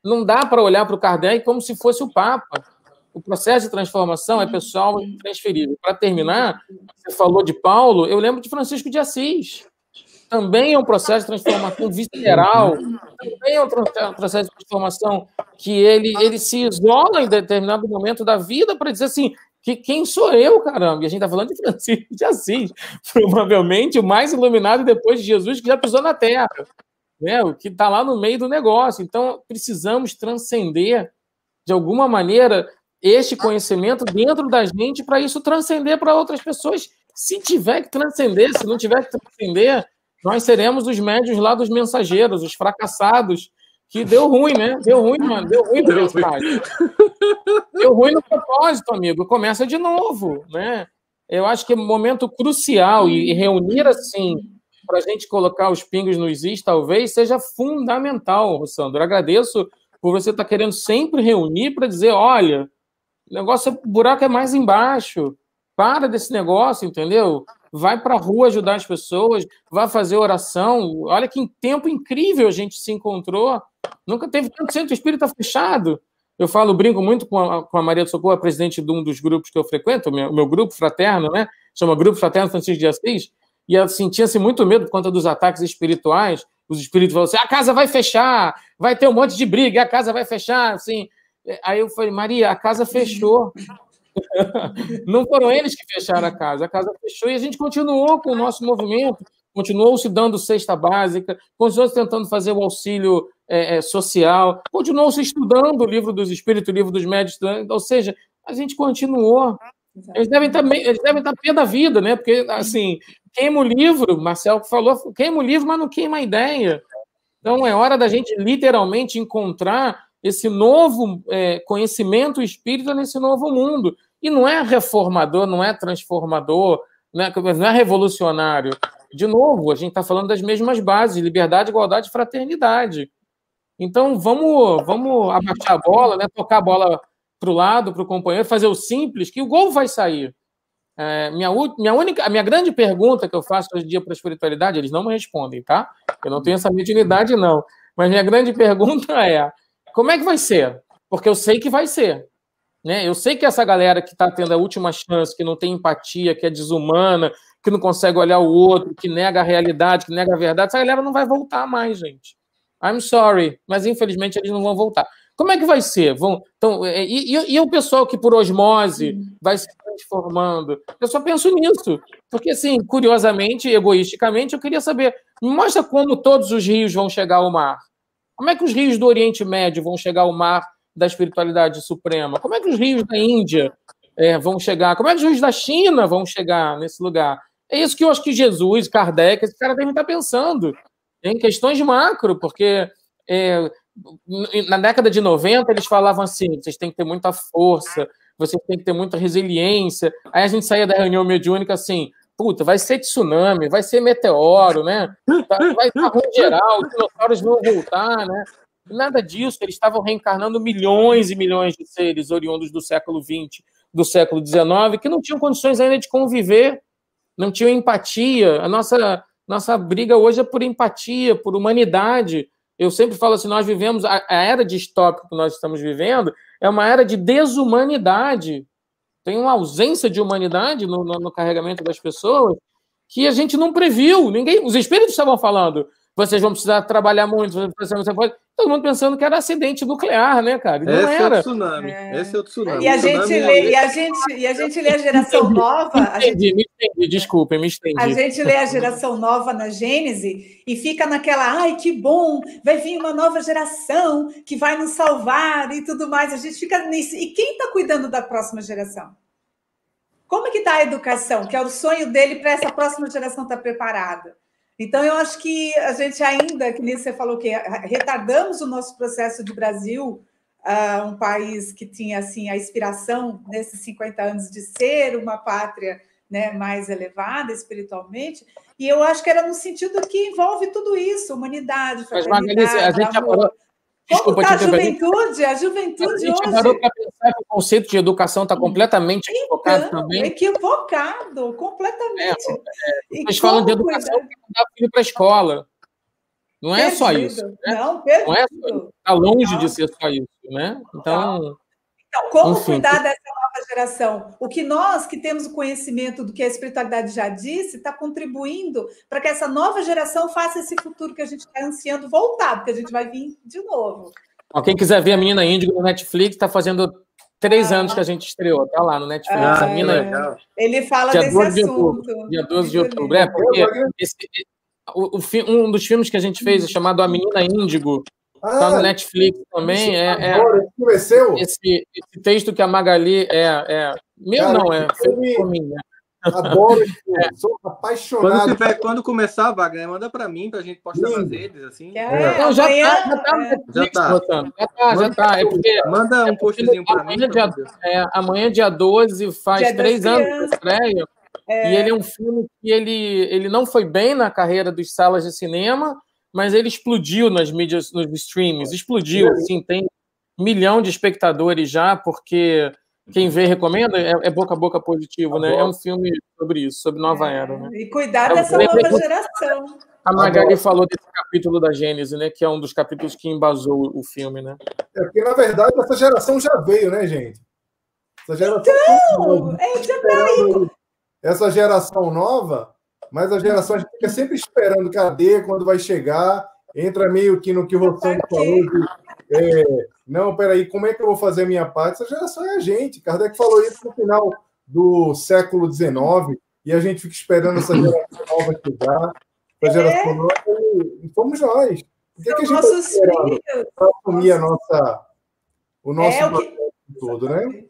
não dá para olhar para o Kardec como se fosse o Papa. O processo de transformação é pessoal e transferível. Para terminar, você falou de Paulo, eu lembro de Francisco de Assis. Também é um processo de transformação visceral, também é um processo de transformação que ele se isola em determinado momento da vida para dizer assim, quem sou eu, caramba? E a gente está falando de Francisco de Assis, provavelmente o mais iluminado depois de Jesus que já pisou na Terra. Né, o que está lá no meio do negócio. Então, precisamos transcender, de alguma maneira, este conhecimento dentro da gente para isso transcender para outras pessoas. Se tiver que transcender, se não tiver que transcender, nós seremos os médios lá dos mensageiros, os fracassados, que deu ruim, né? Deu ruim, mano. Deu ruim no mensagem. Deu ruim no propósito, amigo. Começa de novo, né? Eu acho que é um momento crucial e reunir, assim, para a gente colocar os pingos nos is, talvez seja fundamental, Sandro. Agradeço por você estar querendo sempre reunir para dizer, olha, o buraco é mais embaixo, para desse negócio, entendeu? Vai para a rua ajudar as pessoas, vai fazer oração. Olha que tempo incrível a gente se encontrou. Nunca teve tanto centro espírita fechado. Eu brinco muito com a Maria do Socorro, a presidente de um dos grupos que eu frequento, o meu grupo fraterno, né? Chama Grupo Fraterno Francisco de Assis. E assim, tinha-se muito medo por conta dos ataques espirituais. Os espíritos falaram assim, a casa vai fechar, vai ter um monte de briga, a casa vai fechar. Assim. Aí eu falei, Maria, a casa fechou. Não foram eles que fecharam a casa fechou e a gente continuou com o nosso movimento, continuou se dando cesta básica, continuou se tentando fazer o auxílio social, continuou se estudando o Livro dos Espíritos, o Livro dos Médiuns, ou seja, a gente continuou. Eles devem estar pé da vida, né? Porque, assim, queima o livro, Marcel falou, queima o livro, mas não queima a ideia. Então, é hora da gente, literalmente, encontrar esse novo conhecimento espírita nesse novo mundo. E não é reformador, não é transformador, não é revolucionário. De novo, a gente está falando das mesmas bases, liberdade, igualdade e fraternidade. Então, vamos abaixar a bola, né? Tocar a bola para o lado, para o companheiro, fazer o simples, que o gol vai sair. Minha grande pergunta que eu faço hoje em dia para a espiritualidade, eles não me respondem, tá? Eu não tenho essa mediunidade, não. Mas minha grande pergunta é, como é que vai ser? Porque eu sei que vai ser. Né? Eu sei que essa galera que está tendo a última chance, que não tem empatia, que é desumana, que não consegue olhar o outro, que nega a realidade, que nega a verdade, essa galera não vai voltar mais, gente. I'm sorry, mas infelizmente eles não vão voltar. Como é que vai ser? E o pessoal que por osmose vai se transformando? Eu só penso nisso. Porque, assim, curiosamente, egoisticamente, eu queria saber, me mostra como todos os rios vão chegar ao mar. Como é que os rios do Oriente Médio vão chegar ao mar da espiritualidade suprema? Como é que os rios da Índia vão chegar? Como é que os rios da China vão chegar nesse lugar? É isso que eu acho que Jesus, Kardec, esse cara devem estar pensando em questões macro, porque na década de 90 eles falavam assim, vocês têm que ter muita força, vocês têm que ter muita resiliência. Aí a gente saía da reunião mediúnica assim, puta, vai ser tsunami, vai ser meteoro, né? Vai estar ruim geral, os dinossauros vão voltar, né? Nada disso, eles estavam reencarnando milhões e milhões de seres oriundos do século XX, do século XIX, que não tinham condições ainda de conviver, não tinham empatia. A nossa briga hoje é por empatia, por humanidade. Eu sempre falo assim, nós vivemos, a era distópica que nós estamos vivendo é uma era de desumanidade. Tem uma ausência de humanidade no carregamento das pessoas que a gente não previu. Os espíritos estavam falando, vocês vão precisar trabalhar muito, todo mundo pensando que era acidente nuclear, né, cara? E não Esse era. é o tsunami. Esse é o tsunami. E a gente lê a geração nova. Me estendi, desculpem, me estendi. A gente lê a geração nova na Gênese e fica naquela, ai, que bom, vai vir uma nova geração que vai nos salvar e tudo mais. A gente fica nisso. E quem está cuidando da próxima geração? Como é que está a educação? Que é o sonho dele para essa próxima geração estar preparada. Então, eu acho que a gente ainda, que nem você falou, que retardamos o nosso processo de Brasil, um país que tinha assim, a inspiração nesses 50 anos de ser uma pátria, né, mais elevada espiritualmente, e eu acho que era no sentido que envolve tudo isso, humanidade, fraternidade, mas, Magali, a gente agora... Desculpa, a juventude? A juventude hoje... A gente parou para pensar que o conceito de educação está completamente equivocado também. Equivocado, completamente. Vocês falam de educação para mandar o filho para a escola. Não é só isso. Né? Não é só isso. Está longe de ser só isso, né? Então, como cuidar dessa nova geração? O que nós, que temos o conhecimento do que a espiritualidade já disse, está contribuindo para que essa nova geração faça esse futuro que a gente está ansiando voltar, porque a gente vai vir de novo. Quem quiser ver a Menina Índigo no Netflix, está fazendo 3 anos que a gente estreou. Está lá no Netflix. Ele fala desse assunto. Dia 12 de outubro. Porque um dos filmes que a gente fez é chamado A Menina Índigo. Está no Netflix também. Esse texto que a Magali feito por mim, né? Adoro, sou apaixonado. Quando começar, Wagner, manda para mim, para a gente postar nas redes, assim. Não, já está. É porque manda um postzinho para mim. Amanhã, dia 12, faz 3 anos que estreia. E ele é um filme que ele não foi bem na carreira dos salas de cinema, mas ele explodiu nas mídias, nos streams, explodiu, assim, tem 1 milhão de espectadores já, porque quem vê recomenda, é boca a boca positivo, né? É um filme sobre isso, sobre nova era, né? E cuidar dessa nova geração. A Magali falou desse capítulo da Gênese, né? Que é um dos capítulos que embasou o filme, né? Porque, na verdade, essa geração já veio, né, gente? Essa geração essa geração nova, mas a geração a gente fica sempre esperando, cadê, quando vai chegar, entra meio que no que o Rossano falou de, não, peraí, como é que eu vou fazer a minha parte? Essa geração é a gente. Kardec falou isso no final do século XIX, e a gente fica esperando essa geração nova chegar, essa geração nova, e fomos nós. Por que a gente está esperando para assumir o nosso processo todo, né?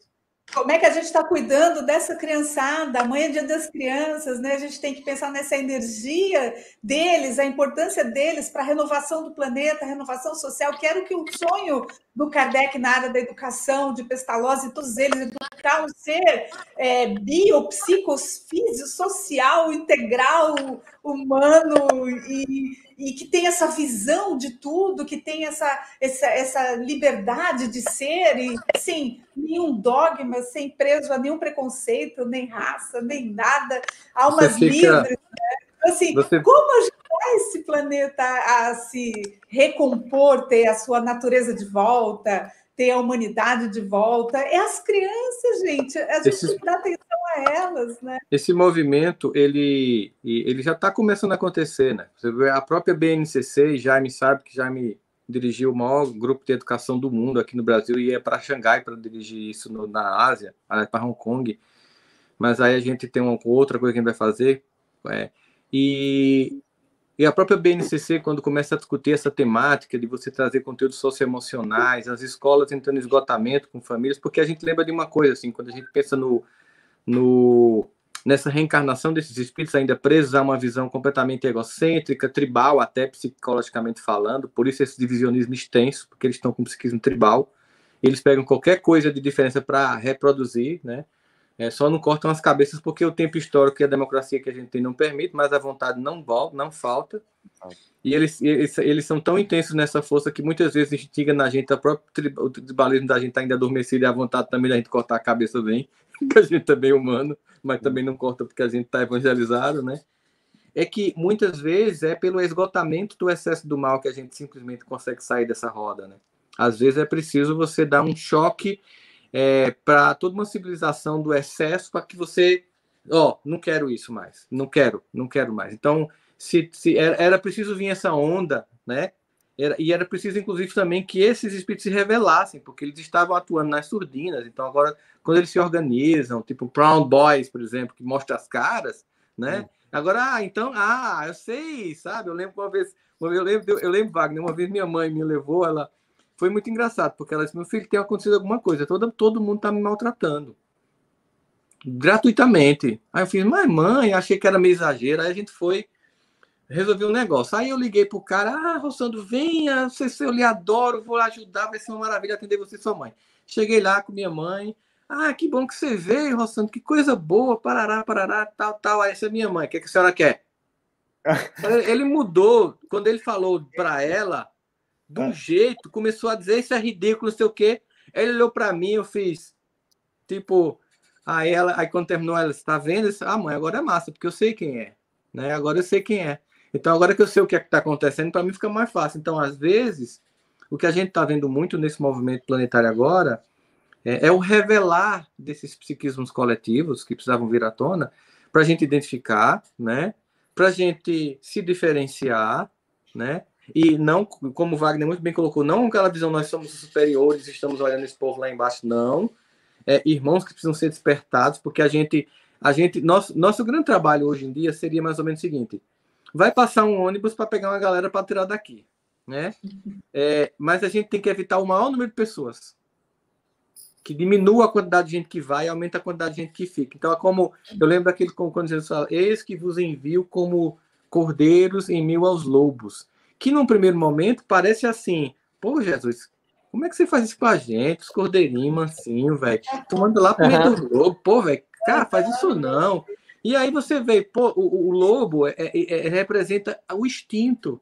Como é que a gente está cuidando dessa criançada? Amanhã é Dia das Crianças, né? A gente tem que pensar nessa energia deles, a importância deles para a renovação do planeta, a renovação social, que era o que o sonho do Kardec na área da educação, de Pestalozzi e todos eles, educar um ser biopsicofísico, social, integral, humano e que tem essa visão de tudo, que tem essa liberdade de ser, e sem nenhum dogma, sem preso a nenhum preconceito, nem raça, nem nada, almas livres. Né? Assim, como ajudar esse planeta a se recompor, ter a sua natureza de volta, ter a humanidade de volta? É as crianças, gente. A gente tem que dar atenção a elas, né? Esse movimento, ele já está começando a acontecer, né? Você vê a própria BNCC, Jaime sabe que Jaime dirigiu o maior grupo de educação do mundo aqui no Brasil e ia para Xangai para dirigir isso na Ásia, para Hong Kong. Mas aí a gente tem uma outra coisa que a gente vai fazer, e E a própria BNCC, quando começa a discutir essa temática de você trazer conteúdos socioemocionais, as escolas entrando em esgotamento com famílias, porque a gente lembra de uma coisa, assim, quando a gente pensa nessa reencarnação desses espíritos ainda presos a uma visão completamente egocêntrica, tribal, até psicologicamente falando, por isso esse divisionismo extenso, porque eles estão com o psiquismo tribal, eles pegam qualquer coisa de diferença para reproduzir, né? Só não cortam as cabeças porque o tempo histórico e a democracia que a gente tem não permite, mas a vontade não falta. E eles são tão intensos nessa força que muitas vezes instiga na gente, o tribalismo da gente está ainda adormecido e a vontade também da gente cortar a cabeça vem, que a gente também é humano, mas também não corta porque a gente está evangelizado, né? É que muitas vezes é pelo esgotamento do excesso do mal que a gente simplesmente consegue sair dessa roda, né? Às vezes é preciso você dar um choque para toda uma civilização do excesso, para que você, não quero isso mais, não quero mais. Então, era preciso vir essa onda, né? E era preciso, inclusive, também que esses espíritos se revelassem, porque eles estavam atuando nas surdinas. Então, agora, quando eles se organizam, tipo Proud Boys, por exemplo, que mostra as caras, né? Agora, eu sei, sabe? Eu lembro uma vez, eu lembro, Wagner, uma vez minha mãe me levou, foi muito engraçado, porque ela disse, meu filho, tem acontecido alguma coisa, todo mundo está me maltratando. Gratuitamente. Aí eu fiz, mas mãe, achei que era meio exagero. Aí a gente resolvi um negócio. Aí eu liguei pro cara, Rossandro, venha, eu lhe adoro, vou ajudar, vai ser uma maravilha atender você e sua mãe. Cheguei lá com minha mãe, que bom que você veio, Rossandro, que coisa boa, parará, tal. Aí essa é minha mãe, o que a senhora quer? Ele mudou, quando ele falou para ela, de um jeito, começou a dizer, isso é ridículo, não sei o quê. Ele olhou para mim, eu fiz, tipo, aí quando terminou, ela disse, tá vendo? Eu disse, mãe, agora é massa, porque eu sei quem é, né? Agora eu sei quem é. Então, agora que eu sei o que é que está acontecendo, para mim fica mais fácil. Então, às vezes, o que a gente está vendo muito nesse movimento planetário agora é o revelar desses psiquismos coletivos que precisavam vir à tona para a gente identificar, né? Para a gente se diferenciar, né? E não, como o Wagner muito bem colocou, não aquela visão, nós somos superiores, estamos olhando esse povo lá embaixo, não. Irmãos que precisam ser despertados, porque nosso grande trabalho hoje em dia seria mais ou menos o seguinte, vai passar um ônibus para pegar uma galera para tirar daqui, né? Mas a gente tem que evitar o maior número de pessoas, que diminua a quantidade de gente que vai e aumenta a quantidade de gente que fica. Então, como eu lembro quando Jesus fala, eis que vos envio como cordeiros em meio aos lobos, que num primeiro momento parece assim, pô, Jesus, como é que você faz isso com a gente, os cordeirinhos mansinhos, velho, tu manda lá pro meio do lobo, pô, velho, cara, faz isso não. E aí você vê, pô, o lobo representa o instinto.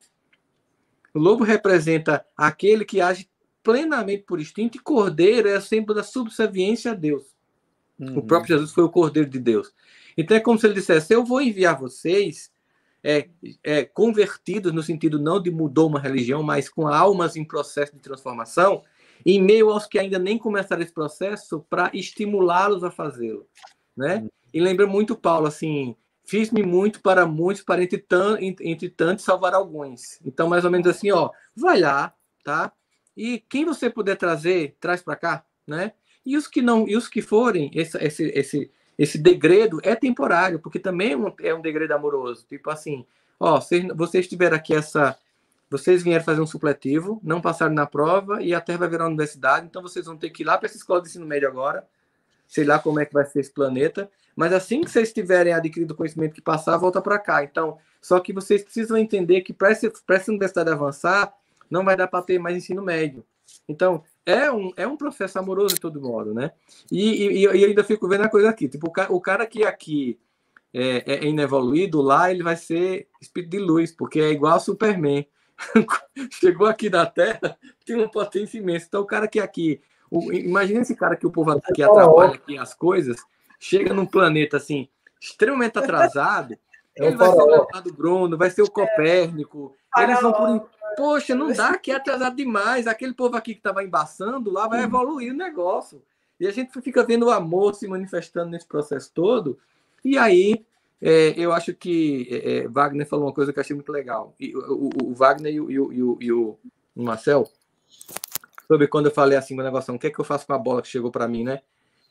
O lobo representa aquele que age plenamente por instinto, e cordeiro é o símbolo da subserviência a Deus. O próprio Jesus foi o cordeiro de Deus. Então é como se ele dissesse, eu vou enviar vocês convertidos, no sentido não de mudou uma religião, mas com almas em processo de transformação, em meio aos que ainda nem começaram esse processo, para estimulá-los a fazê-lo, né? E lembra muito Paulo, assim, fiz-me muito para muitos, para entre tantos salvar alguns. Então, mais ou menos assim, vai lá, tá? E quem você puder trazer, traz para cá, né? E os que não, e os que forem, esse degredo é temporário, porque também é um degredo amoroso. Tipo assim, vocês tiveram aqui vocês vieram fazer um supletivo, não passaram na prova e a Terra vai virar uma universidade, então vocês vão ter que ir lá para essa escola de ensino médio agora, sei lá como é que vai ser esse planeta, mas assim que vocês tiverem adquirido o conhecimento que passar, volta para cá. Então, só que vocês precisam entender que para essa universidade avançar, não vai dar para ter mais ensino médio. Então, é um processo amoroso de todo modo, né? E eu ainda fico vendo a coisa aqui, tipo, o cara que aqui é inevoluído, lá ele vai ser espírito de luz, porque é igual ao Superman. Chegou aqui da Terra, tem uma potência imensa. Então, o cara que aqui... Imagina esse cara que o povo aqui atrapalha aqui as coisas, chega num planeta, assim, extremamente atrasado, ele vai ser o Leonardo Bruno, vai ser o Copérnico, eles vão por... Poxa, não dá, que é atrasado demais. Aquele povo aqui que estava embaçando lá vai evoluir o negócio. E a gente fica vendo o amor se manifestando nesse processo todo. E aí, eu acho que Wagner falou uma coisa que eu achei muito legal. E, o Wagner e o Marcel, sobre quando eu falei assim, meu negócio, o que é que eu faço com a bola que chegou para mim, né?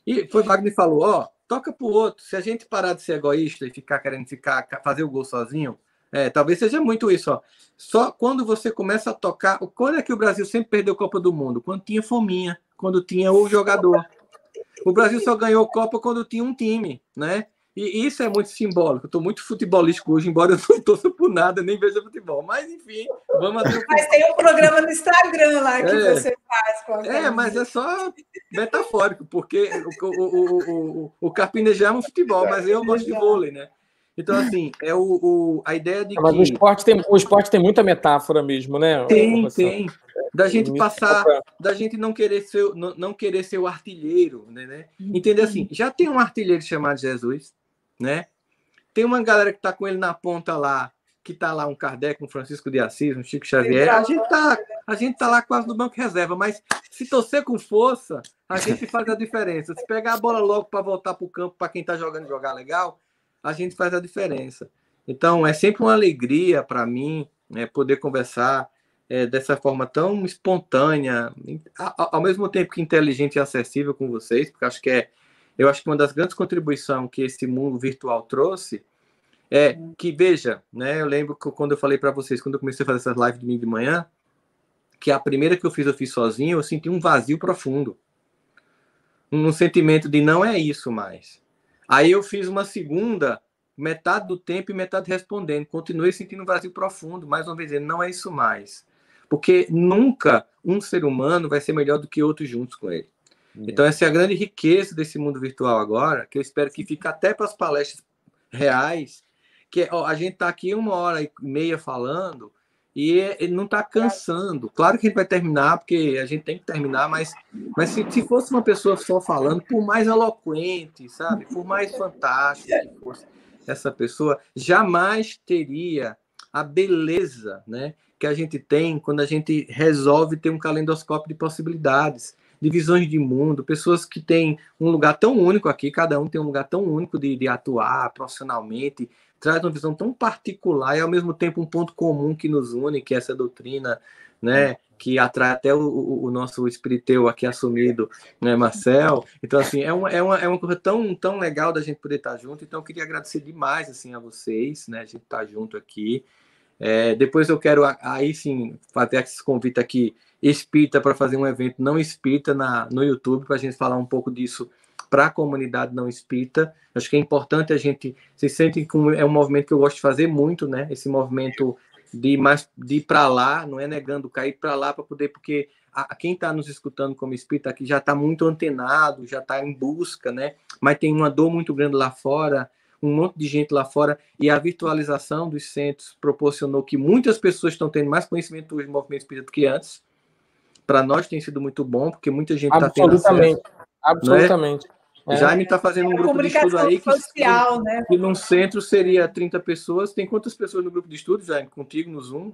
E foi Wagner falou, toca pro outro. Se a gente parar de ser egoísta e ficar querendo fazer o gol sozinho, Talvez seja muito isso, ó. Só quando você começa a tocar... Quando é que o Brasil sempre perdeu a Copa do Mundo? Quando tinha fominha, quando tinha o jogador. O Brasil só ganhou a Copa quando tinha um time, né? E isso é muito simbólico. Eu estou muito futebolístico hoje, embora eu não torça por nada, nem veja futebol. Mas, enfim, vamos adiante. Mas tem um programa no Instagram lá que você faz com a mas é só metafórico, porque o Carpinejar é um futebol, mas eu gosto de vôlei, né? Então, assim, a ideia de mas que... o esporte tem muita metáfora mesmo, né? Tem. Da gente passar, da gente não querer ser o artilheiro, né? Entender assim, já tem um artilheiro chamado Jesus, né? Tem uma galera que está com ele na ponta lá, que está lá um Kardec, um Francisco de Assis, um Chico Xavier. A gente tá lá quase no banco reserva, mas se torcer com força, a gente faz a diferença. Se pegar a bola logo para voltar para o campo, para quem está jogando e jogar legal, a gente faz a diferença. Então, é sempre uma alegria para mim, né, poder conversar dessa forma tão espontânea, ao mesmo tempo que inteligente e acessível com vocês, porque eu acho que uma das grandes contribuições que esse mundo virtual trouxe é que, veja, né, eu lembro que quando eu falei para vocês, quando eu comecei a fazer essas lives domingo de manhã, que a primeira que eu fiz sozinho, eu senti um vazio profundo. Um sentimento de não é isso mais. Aí eu fiz uma segunda, metade do tempo e metade respondendo. Continuei sentindo um vazio profundo, mais uma vez, não é isso mais. Porque nunca um ser humano vai ser melhor do que outro juntos com ele. Então essa é a grande riqueza desse mundo virtual agora, que eu espero que fique até para as palestras reais, que a gente está aqui 1h30 falando e não está cansando. Claro que a gente vai terminar, porque a gente tem que terminar, mas se fosse uma pessoa só falando, por mais eloquente, sabe? Por mais fantástico que fosse essa pessoa, jamais teria a beleza, né, que a gente tem quando a gente resolve ter um calendoscópio de possibilidades, de visões de mundo, pessoas que têm um lugar tão único aqui, cada um tem um lugar tão único de atuar profissionalmente, traz uma visão tão particular e, ao mesmo tempo, um ponto comum que nos une, que é essa doutrina, né, que atrai até o nosso espiriteu aqui assumido, né, Marcel. Então, assim, é uma coisa tão legal da gente poder estar junto. Então, eu queria agradecer demais, assim, a vocês, né, a gente estar junto aqui. Depois eu quero, aí sim, fazer esse convite aqui espírita para fazer um evento não espírita no YouTube, para a gente falar um pouco disso para a comunidade não espírita. Acho que é importante a gente se sente como é um movimento que eu gosto de fazer muito, né? Esse movimento de ir para lá, não é negando, cair para lá para poder, porque quem está nos escutando como espírita aqui já está muito antenado, já está em busca, né? Mas tem uma dor muito grande lá fora, um monte de gente lá fora, e a virtualização dos centros proporcionou que muitas pessoas estão tendo mais conhecimento do movimento espírita do que antes. Para nós tem sido muito bom, porque muita gente está tendo acesso. Absolutamente. Né? Jaime está fazendo um grupo de estudo aí social, né? Que num centro seria 30 pessoas. Tem quantas pessoas no grupo de estudo, Jaime, contigo no Zoom?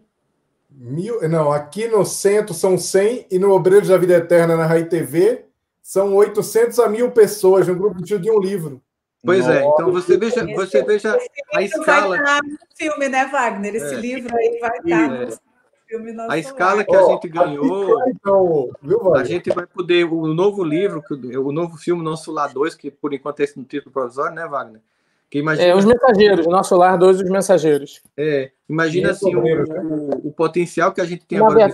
Não, aqui no centro são 100 e no Obreiros da Vida Eterna, na Rai TV, são 800 a 1.000 pessoas no grupo de estudo de um livro. Pois é, então você veja a escala. Vai estar no filme, né, Wagner? Esse livro aí vai estar no filme nosso. A escala que a gente ganhou, então, a gente vai poder, o novo livro, o nosso filme Nosso Lar 2, que por enquanto é esse no título provisório, né, Wagner? Que imagina... Os Mensageiros, Nosso Lar 2, Os Mensageiros. Imagina assim o potencial que a gente tem agora.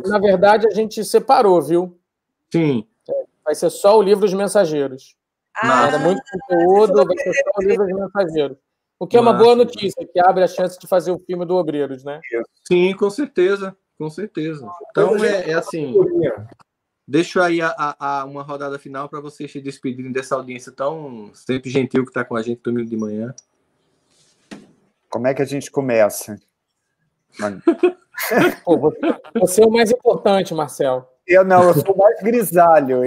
Na verdade, a gente separou, viu? Sim. Vai ser só o livro Os Mensageiros. Era muito conteúdo, vai ser só o livro Os Mensageiros. O que é uma boa notícia, que abre a chance de fazer o filme do Obreiros, né? Sim, com certeza. Com certeza. Então, assim... Deixo aí uma rodada final para vocês se despedirem dessa audiência tão sempre gentil que está com a gente domingo de manhã. Como é que a gente começa? Pô, você é o mais importante, Marcel. Eu sou o mais grisalho.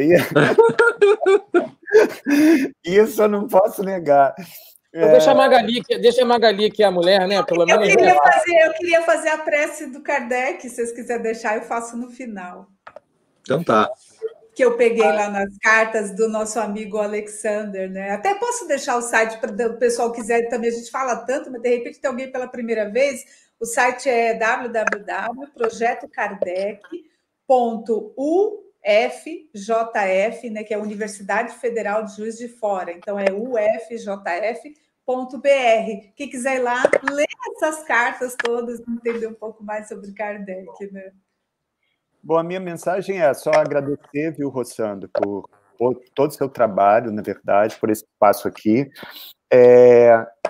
Isso eu não posso negar. Deixa a Magali, que é a mulher, né? Pelo menos eu queria fazer a prece do Kardec, se vocês quiserem deixar, eu faço no final. Então tá. Que eu peguei lá nas cartas do nosso amigo Alexander, né? Até posso deixar o site para o pessoal quiser também. A gente fala tanto, mas de repente tem alguém pela primeira vez. O site é www.projetokardec.ufjf, né? Que é a Universidade Federal de Juiz de Fora. Então é ufjf.br. Quem quiser ir lá, ler essas cartas todas, entender um pouco mais sobre Kardec, né? Bom, a minha mensagem é só agradecer, viu, Rossandro, por todo o seu trabalho, na verdade, por esse espaço aqui.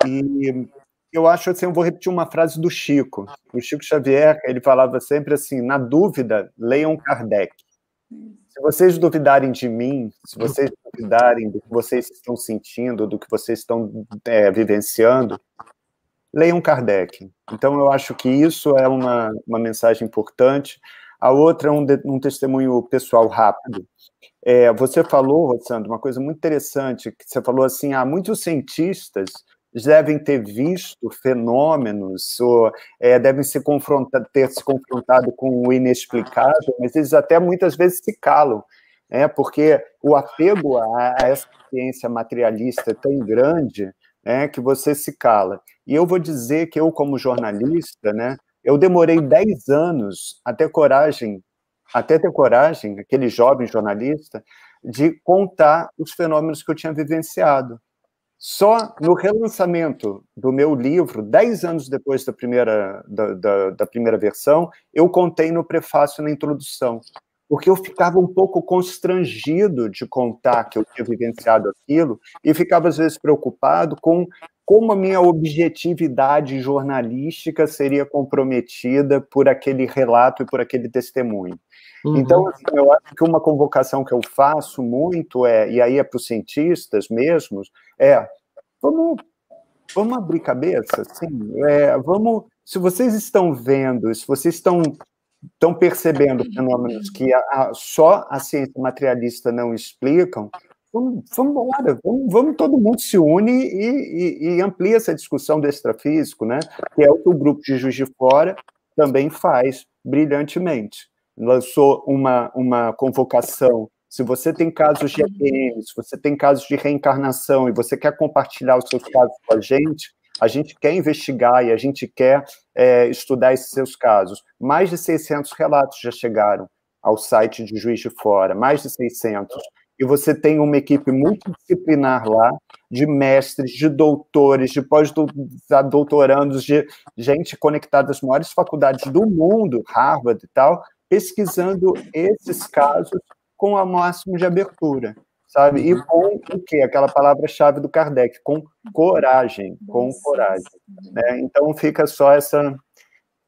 E eu acho assim, eu vou repetir uma frase do Chico. O Chico Xavier, ele falava sempre assim, na dúvida, leiam Kardec. Se vocês duvidarem de mim, se vocês duvidarem do que vocês estão sentindo, do que vocês estão vivenciando, leiam Kardec. Então, eu acho que isso é uma mensagem importante. A outra é um testemunho pessoal rápido. Você falou, Rossandro, uma coisa muito interessante, que você falou assim, muitos cientistas devem ter visto fenômenos, ou devem ter se confrontado com o inexplicável, mas eles até muitas vezes se calam, porque o apego a essa ciência materialista é tão grande, que você se cala. E eu vou dizer que eu, como jornalista, eu demorei 10 anos até ter coragem, aquele jovem jornalista, de contar os fenômenos que eu tinha vivenciado. Só no relançamento do meu livro, 10 anos depois da primeira versão, eu contei no prefácio, na introdução, porque eu ficava um pouco constrangido de contar que eu tinha vivenciado aquilo e ficava, às vezes, preocupado com como a minha objetividade jornalística seria comprometida por aquele relato e por aquele testemunho. Uhum. Então, assim, eu acho que uma convocação que eu faço muito e aí é para os cientistas mesmos, vamos abrir cabeça, assim, se vocês estão vendo, se vocês estão percebendo fenômenos que só a ciência materialista não explicam, vamos todo mundo se une e amplia essa discussão do extrafísico, que é o que o grupo de Juiz de Fora também faz brilhantemente. Lançou uma convocação. Se você tem casos de APM, se você tem casos de reencarnação e você quer compartilhar os seus casos com a gente quer investigar e a gente quer estudar esses seus casos. Mais de 600 relatos já chegaram ao site de Juiz de Fora, mais de 600. E você tem uma equipe multidisciplinar lá, de mestres, de doutores, de pós-doutorandos, de gente conectada às maiores faculdades do mundo, Harvard e tal, pesquisando esses casos com o máximo de abertura, sabe? E com o quê? Aquela palavra-chave do Kardec, com coragem, com coragem. Então, fica só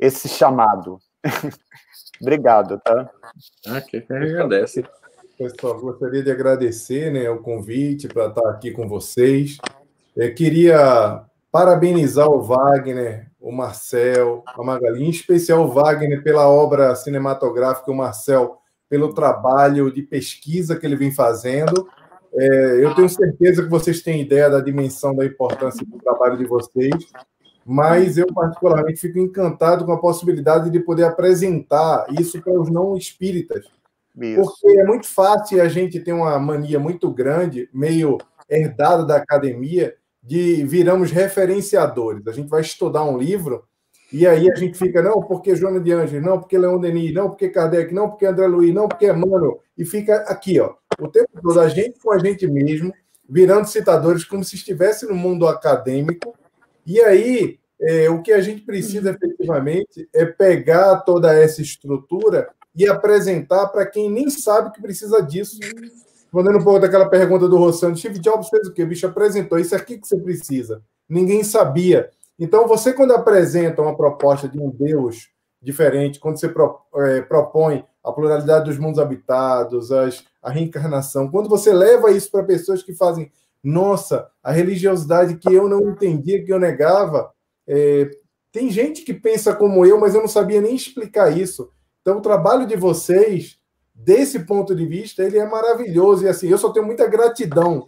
esse chamado. Obrigado, tá? Que agradece. Pessoal, gostaria de agradecer o convite para estar aqui com vocês. Eu queria parabenizar o Wagner, o Marcel, a Magali, em especial o Wagner pela obra cinematográfica, o Marcel pelo trabalho de pesquisa que ele vem fazendo. Eu tenho certeza que vocês têm ideia da dimensão, da importância do trabalho de vocês, mas eu particularmente fico encantado com a possibilidade de poder apresentar isso para os não espíritas. Isso. Porque é muito fácil a gente ter uma mania muito grande, meio herdada da academia, de viramos referenciadores. A gente vai estudar um livro e aí a gente fica, não, porque Joana de Ângeles, não, porque Leon Denis, não, porque Kardec, não, porque André Luiz, não, porque Emmanuel, e fica aqui, o tempo todo, a gente com a gente mesmo, virando citadores como se estivesse no mundo acadêmico, e aí o que a gente precisa efetivamente é pegar toda essa estrutura e apresentar para quem nem sabe que precisa disso. Respondendo um pouco daquela pergunta do Rossandro, Steve Jobs fez o quê? O bicho apresentou, isso aqui que você precisa. Ninguém sabia. Então, você, quando apresenta uma proposta de um Deus diferente, quando você propõe a pluralidade dos mundos habitados, a reencarnação, quando você leva isso para pessoas que fazem, nossa, a religiosidade que eu não entendia, que eu negava, tem gente que pensa como eu, mas eu não sabia nem explicar isso. Então, o trabalho de vocês, desse ponto de vista, ele é maravilhoso. E assim, eu só tenho muita gratidão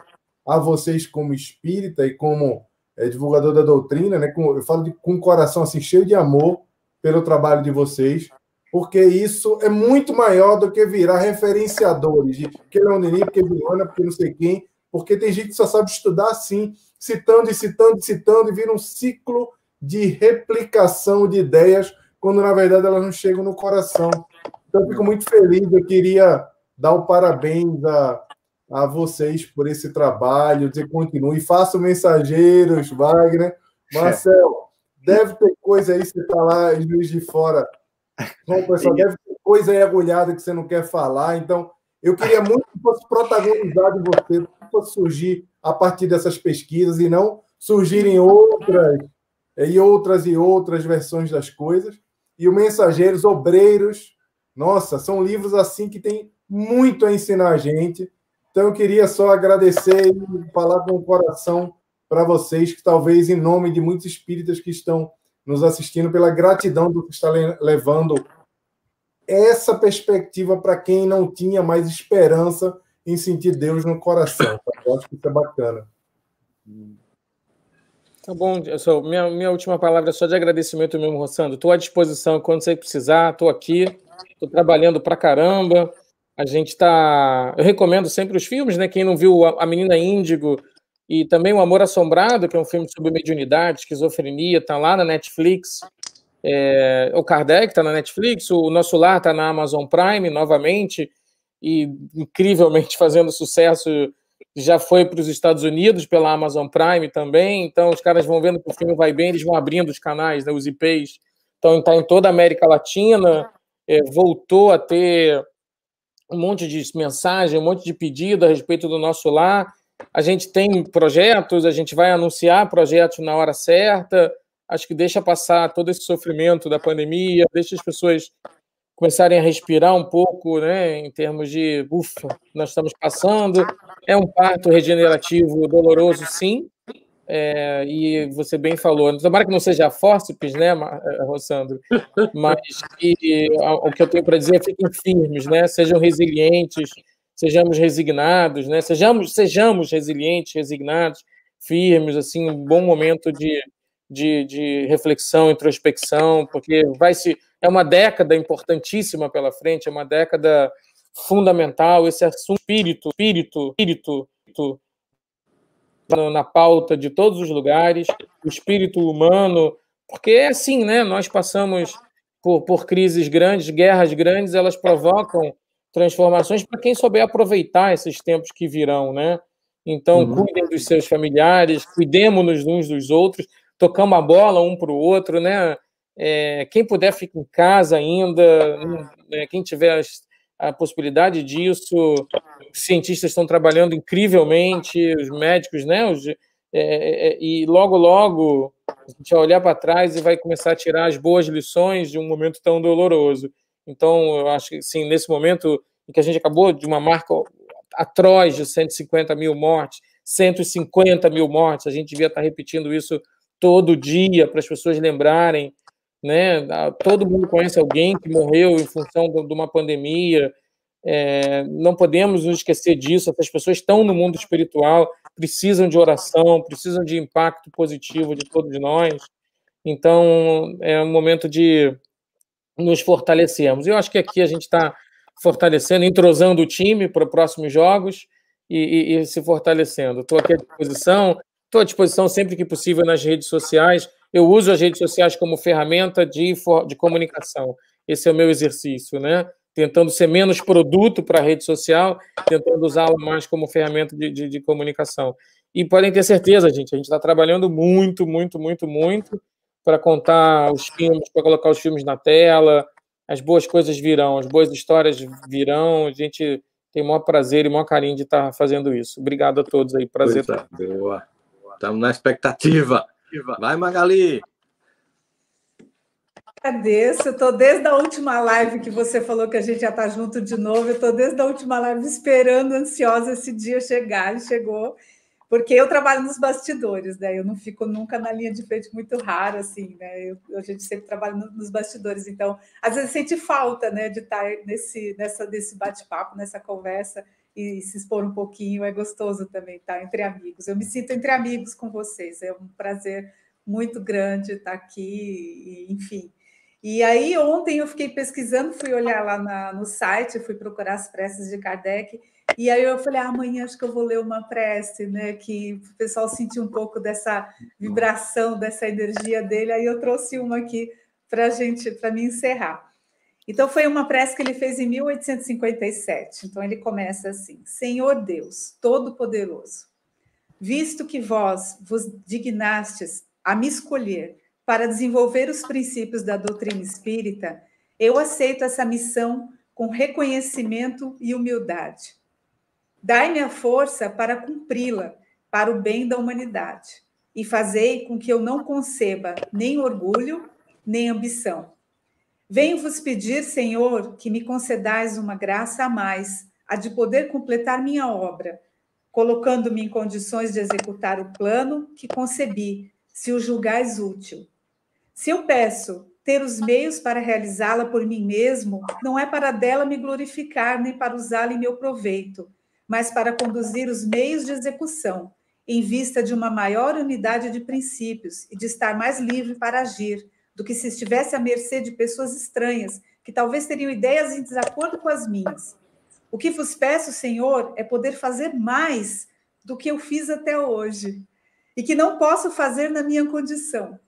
a vocês como espírita e como divulgador da doutrina, eu falo com o coração assim, cheio de amor pelo trabalho de vocês, porque isso é muito maior do que virar referenciadores de porque Leon Denis, porque Viana, porque não sei quem, porque tem gente que só sabe estudar assim, citando e citando e citando, e vira um ciclo de replicação de ideias, quando na verdade elas não chegam no coração. Então, eu fico muito feliz, eu queria dar o parabéns a vocês por esse trabalho, dizer continue, façam mensageiros, Wagner. Marcelo, deve ter coisa aí, você está lá em Juiz de Fora. Bom, pessoal, deve ter coisa aí agulhada que você não quer falar, então eu queria muito que fosse protagonizado em você, que fosse surgir a partir dessas pesquisas e não surgirem outras versões das coisas. E o Mensageiros, Obreiros, nossa, são livros assim que tem muito a ensinar a gente. Então eu queria só agradecer e falar com o coração para vocês, que talvez em nome de muitos espíritas que estão nos assistindo, pela gratidão do que está levando essa perspectiva para quem não tinha mais esperança em sentir Deus no coração. Eu acho que isso é bacana. Tá bom, minha última palavra é só de agradecimento mesmo, Rossandro. Estou à disposição quando você precisar, estou aqui, estou trabalhando pra caramba. A gente tá. Eu recomendo sempre os filmes, né? Quem não viu A Menina Índigo e também O Amor Assombrado, que é um filme sobre mediunidade, esquizofrenia, está lá na Netflix. O Kardec está na Netflix, o Nosso Lar está na Amazon Prime novamente, e incrivelmente fazendo sucesso, já foi para os Estados Unidos pela Amazon Prime também, então os caras vão vendo que o filme vai bem, eles vão abrindo os canais, né, os IPs, então está em toda a América Latina, voltou a ter um monte de mensagem, um monte de pedido a respeito do Nosso Lar. A gente tem projetos, a gente vai anunciar projetos na hora certa. Acho que deixa passar todo esse sofrimento da pandemia, deixa as pessoas começarem a respirar um pouco, né, em termos de, ufa, nós estamos passando. É um parto regenerativo doloroso, sim, e você bem falou. Tomara que não seja fórceps, né, Rossandro? Mas o que eu tenho para dizer é fiquem firmes, né? Sejam resilientes, sejamos resignados, né? Sejamos resilientes, resignados, firmes, assim, um bom momento de reflexão, introspecção, porque é uma década importantíssima pela frente, é uma década fundamental, esse assunto espírito na pauta de todos os lugares, o espírito humano, porque é assim, né? Nós passamos por crises grandes, guerras grandes, elas provocam transformações para quem souber aproveitar esses tempos que virão, né? Então, cuidem dos seus familiares, cuidemos-nos uns dos outros, tocamos a bola um para o outro, né? Quem puder fica em casa ainda, né? Quem tiver a possibilidade disso, os cientistas estão trabalhando incrivelmente, os médicos, né? E logo a gente vai olhar para trás e vai começar a tirar as boas lições de um momento tão doloroso. Então, eu acho que, sim, nesse momento em que a gente acabou de uma marca atroz de 150 mil mortes, 150 mil mortes, a gente devia estar repetindo isso todo dia para as pessoas lembrarem, né? Todo mundo conhece alguém que morreu em função de uma pandemia. Não podemos nos esquecer disso. Essas pessoas estão no mundo espiritual, precisam de oração, precisam de impacto positivo de todos nós. Então, é um momento de nos fortalecermos. Eu acho que aqui a gente está fortalecendo, entrosando o time para os próximos jogos e se fortalecendo. Estou aqui à disposição sempre que possível nas redes sociais. Eu uso as redes sociais como ferramenta de comunicação. Esse é o meu exercício, né? Tentando ser menos produto para a rede social, tentando usá-la mais como ferramenta de comunicação. E podem ter certeza, a gente está trabalhando muito para contar os filmes, para colocar os filmes na tela. As boas coisas virão, as boas histórias virão. A gente tem o maior prazer e o maior carinho de estar fazendo isso. Obrigado a todos aí. Prazer. Boa. Estamos na expectativa. Vai, Magali. Agradeço. Eu estou desde a última live que você falou que a gente já está junto de novo. Eu estou desde a última live esperando, ansiosa esse dia chegar. E chegou. Porque eu trabalho nos bastidores, né? Eu não fico nunca na linha de frente, muito raro, assim, né? A gente sempre trabalha nos bastidores, então, às vezes sente falta, né, de estar nesse bate-papo, nessa conversa e se expor um pouquinho. É gostoso também estar entre amigos. Eu me sinto entre amigos com vocês. É um prazer muito grande estar aqui, enfim. E aí, ontem eu fiquei pesquisando, fui olhar lá no site, fui procurar as preces de Kardec. E aí eu falei, amanhã acho que eu vou ler uma prece, né? Que o pessoal sentiu um pouco dessa vibração, dessa energia dele. Aí eu trouxe uma aqui para me encerrar. Então, foi uma prece que ele fez em 1857. Então, ele começa assim: Senhor Deus, Todo-Poderoso, visto que vós vos dignastes a me escolher para desenvolver os princípios da doutrina espírita, eu aceito essa missão com reconhecimento e humildade. Dai-me a força para cumpri-la, para o bem da humanidade, e fazei com que eu não conceba nem orgulho, nem ambição. Venho vos pedir, Senhor, que me concedais uma graça a mais, a de poder completar minha obra, colocando-me em condições de executar o plano que concebi, se o julgais útil. Se eu peço ter os meios para realizá-la por mim mesmo, não é para dela me glorificar, nem para usá-la em meu proveito, mas para conduzir os meios de execução, em vista de uma maior unidade de princípios e de estar mais livre para agir, do que se estivesse à mercê de pessoas estranhas, que talvez teriam ideias em desacordo com as minhas. O que vos peço, Senhor, é poder fazer mais do que eu fiz até hoje, e que não posso fazer na minha condição.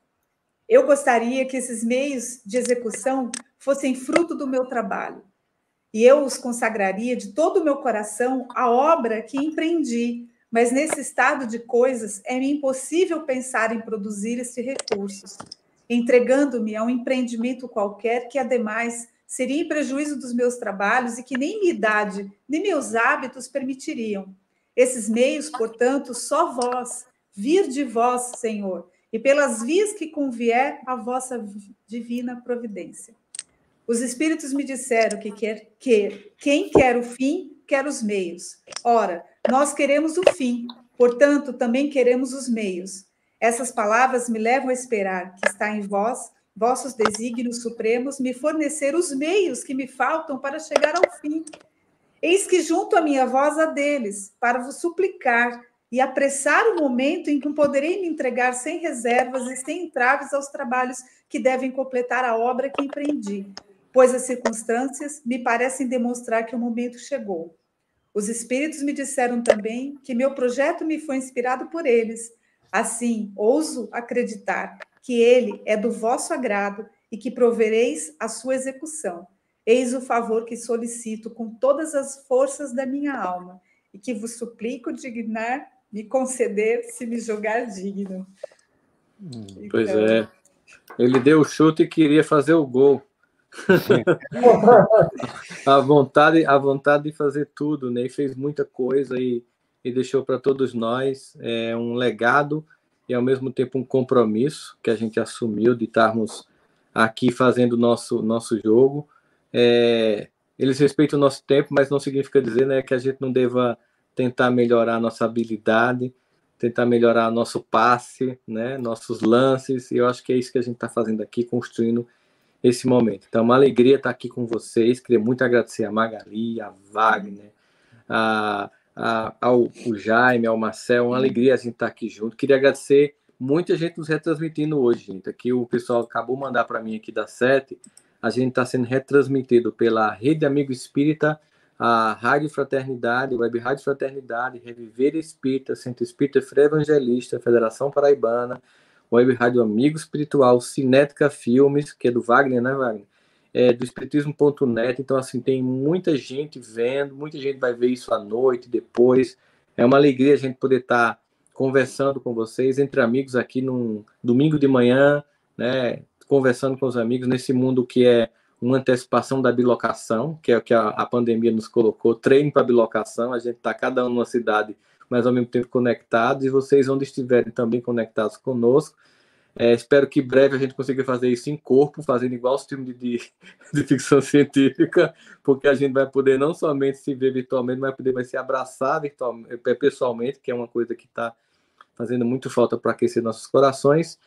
Eu gostaria que esses meios de execução fossem fruto do meu trabalho, e eu os consagraria de todo o meu coração à obra que empreendi, mas nesse estado de coisas é-me impossível pensar em produzir esses recursos, entregando-me a um empreendimento qualquer que, ademais, seria em prejuízo dos meus trabalhos e que nem minha idade, nem meus hábitos permitiriam. Esses meios, portanto, só vós, vir de vós, Senhor, e pelas vias que convier a vossa divina providência. Os Espíritos me disseram que quem quer o fim, quer os meios. Ora, nós queremos o fim, portanto, também queremos os meios. Essas palavras me levam a esperar que está em vós, vossos desígnios supremos, me fornecer os meios que me faltam para chegar ao fim. Eis que junto a minha voz a deles, para vos suplicar e apressar o momento em que poderei me entregar sem reservas e sem entraves aos trabalhos que devem completar a obra que empreendi, pois as circunstâncias me parecem demonstrar que o momento chegou. Os Espíritos me disseram também que meu projeto me foi inspirado por eles. Assim, ouso acreditar que ele é do vosso agrado e que provereis a sua execução. Eis o favor que solicito com todas as forças da minha alma e que vos suplico dignar me conceder se me julgar digno. Pois é. Ele deu o chute e queria fazer o gol. a vontade de fazer tudo, né? E fez muita coisa e deixou para todos nós um legado e ao mesmo tempo um compromisso que a gente assumiu de estarmos aqui fazendo o nosso jogo. Eles respeitam o nosso tempo, mas não significa dizer, né, que a gente não deva tentar melhorar a nossa habilidade, tentar melhorar nosso passe, né, nossos lances, e eu acho que é isso que a gente está fazendo aqui, construindo esse momento. Então, uma alegria estar aqui com vocês. Queria muito agradecer a Magali, a Wagner, ao Jaime, ao Marcel. Uma alegria a gente estar aqui junto. Queria agradecer muita gente nos retransmitindo hoje, gente. Aqui o pessoal acabou de mandar para mim aqui da 7. A gente está sendo retransmitido pela Rede Amigo Espírita, a Rádio Fraternidade, Web Rádio Fraternidade, Reviver Espírita, Centro Espírita Freire Evangelista, Federação Paraibana, Web Rádio Amigo Espiritual, Cinética Filmes, que é do Wagner, né, Wagner? Do Espiritismo.net. Então, assim, tem muita gente vendo, muita gente vai ver isso à noite, depois. É uma alegria a gente poder estar conversando com vocês, entre amigos aqui num domingo de manhã, né, conversando com os amigos nesse mundo que é uma antecipação da bilocação, que é o que a pandemia nos colocou, treino para bilocação. A gente está cada um numa cidade, mas ao mesmo tempo conectados, e vocês, onde estiverem, também conectados conosco. Espero que em breve a gente consiga fazer isso em corpo, fazendo igual os filmes de ficção científica, porque a gente vai poder não somente se ver virtualmente, mas vai se abraçar pessoalmente, que é uma coisa que está fazendo muito falta para aquecer nossos corações.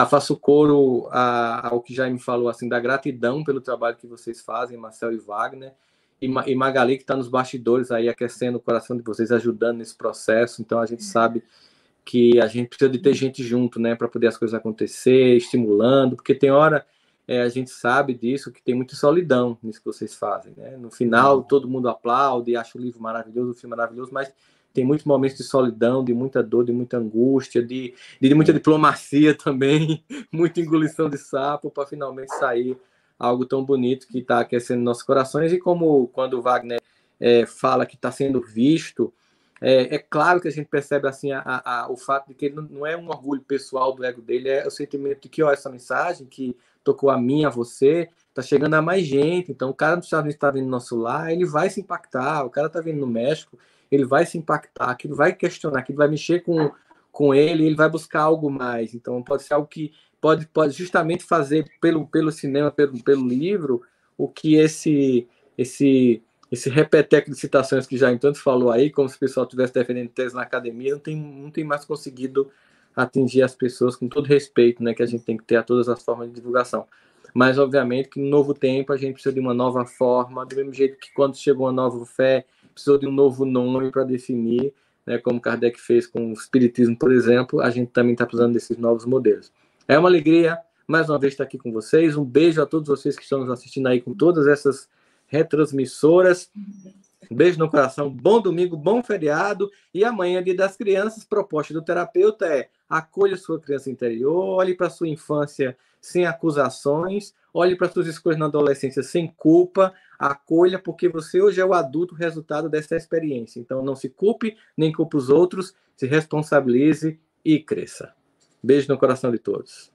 Faço coro ao que já me falou, assim, da gratidão pelo trabalho que vocês fazem, Marcel e Wagner, e Magali, que está nos bastidores aí, aquecendo o coração de vocês, ajudando nesse processo. Então, a gente sabe que a gente precisa de ter gente junto, né, para poder as coisas acontecer, estimulando, porque tem hora, a gente sabe disso, que tem muita solidão nisso que vocês fazem, né? No final, todo mundo aplaude, acha o livro maravilhoso, o filme maravilhoso, mas tem muitos momentos de solidão, de muita dor, de muita angústia, de muita diplomacia também, muita engolição de sapo, para finalmente sair algo tão bonito que está aquecendo nossos corações. E como quando o Wagner fala que está sendo visto, é claro que a gente percebe assim o fato de que ele não é um orgulho pessoal do ego dele, é o sentimento de que essa mensagem que tocou a mim, a você, está chegando a mais gente. Então o cara dos Estados Unidos está vindo no nosso lar, ele vai se impactar. O cara está vindo no México, ele vai se impactar, aquilo vai questionar, aquilo vai mexer com ele vai buscar algo mais. Então pode ser algo que pode justamente fazer pelo cinema, pelo livro, o que esse repeteco de citações que já em tanto falou aí, como se o pessoal estivesse defendendo tese na academia, não tem mais conseguido atingir as pessoas com todo respeito, né, que a gente tem que ter a todas as formas de divulgação. Mas, obviamente, que no novo tempo a gente precisa de uma nova forma, do mesmo jeito que quando chegou uma nova fé, precisou de um novo nome para definir, né, como Kardec fez com o Espiritismo, por exemplo, a gente também está precisando desses novos modelos. É uma alegria, mais uma vez, estar aqui com vocês. Um beijo a todos vocês que estão nos assistindo aí com todas essas retransmissoras. Um beijo no coração, bom domingo, bom feriado. E amanhã, Dia das Crianças, proposta do terapeuta é: acolha sua criança interior, olhe para sua infância sem acusações, olhe para suas escolhas na adolescência sem culpa, acolha, porque você hoje é o adulto resultado dessa experiência. Então não se culpe, nem culpe os outros, se responsabilize e cresça. Beijo no coração de todos.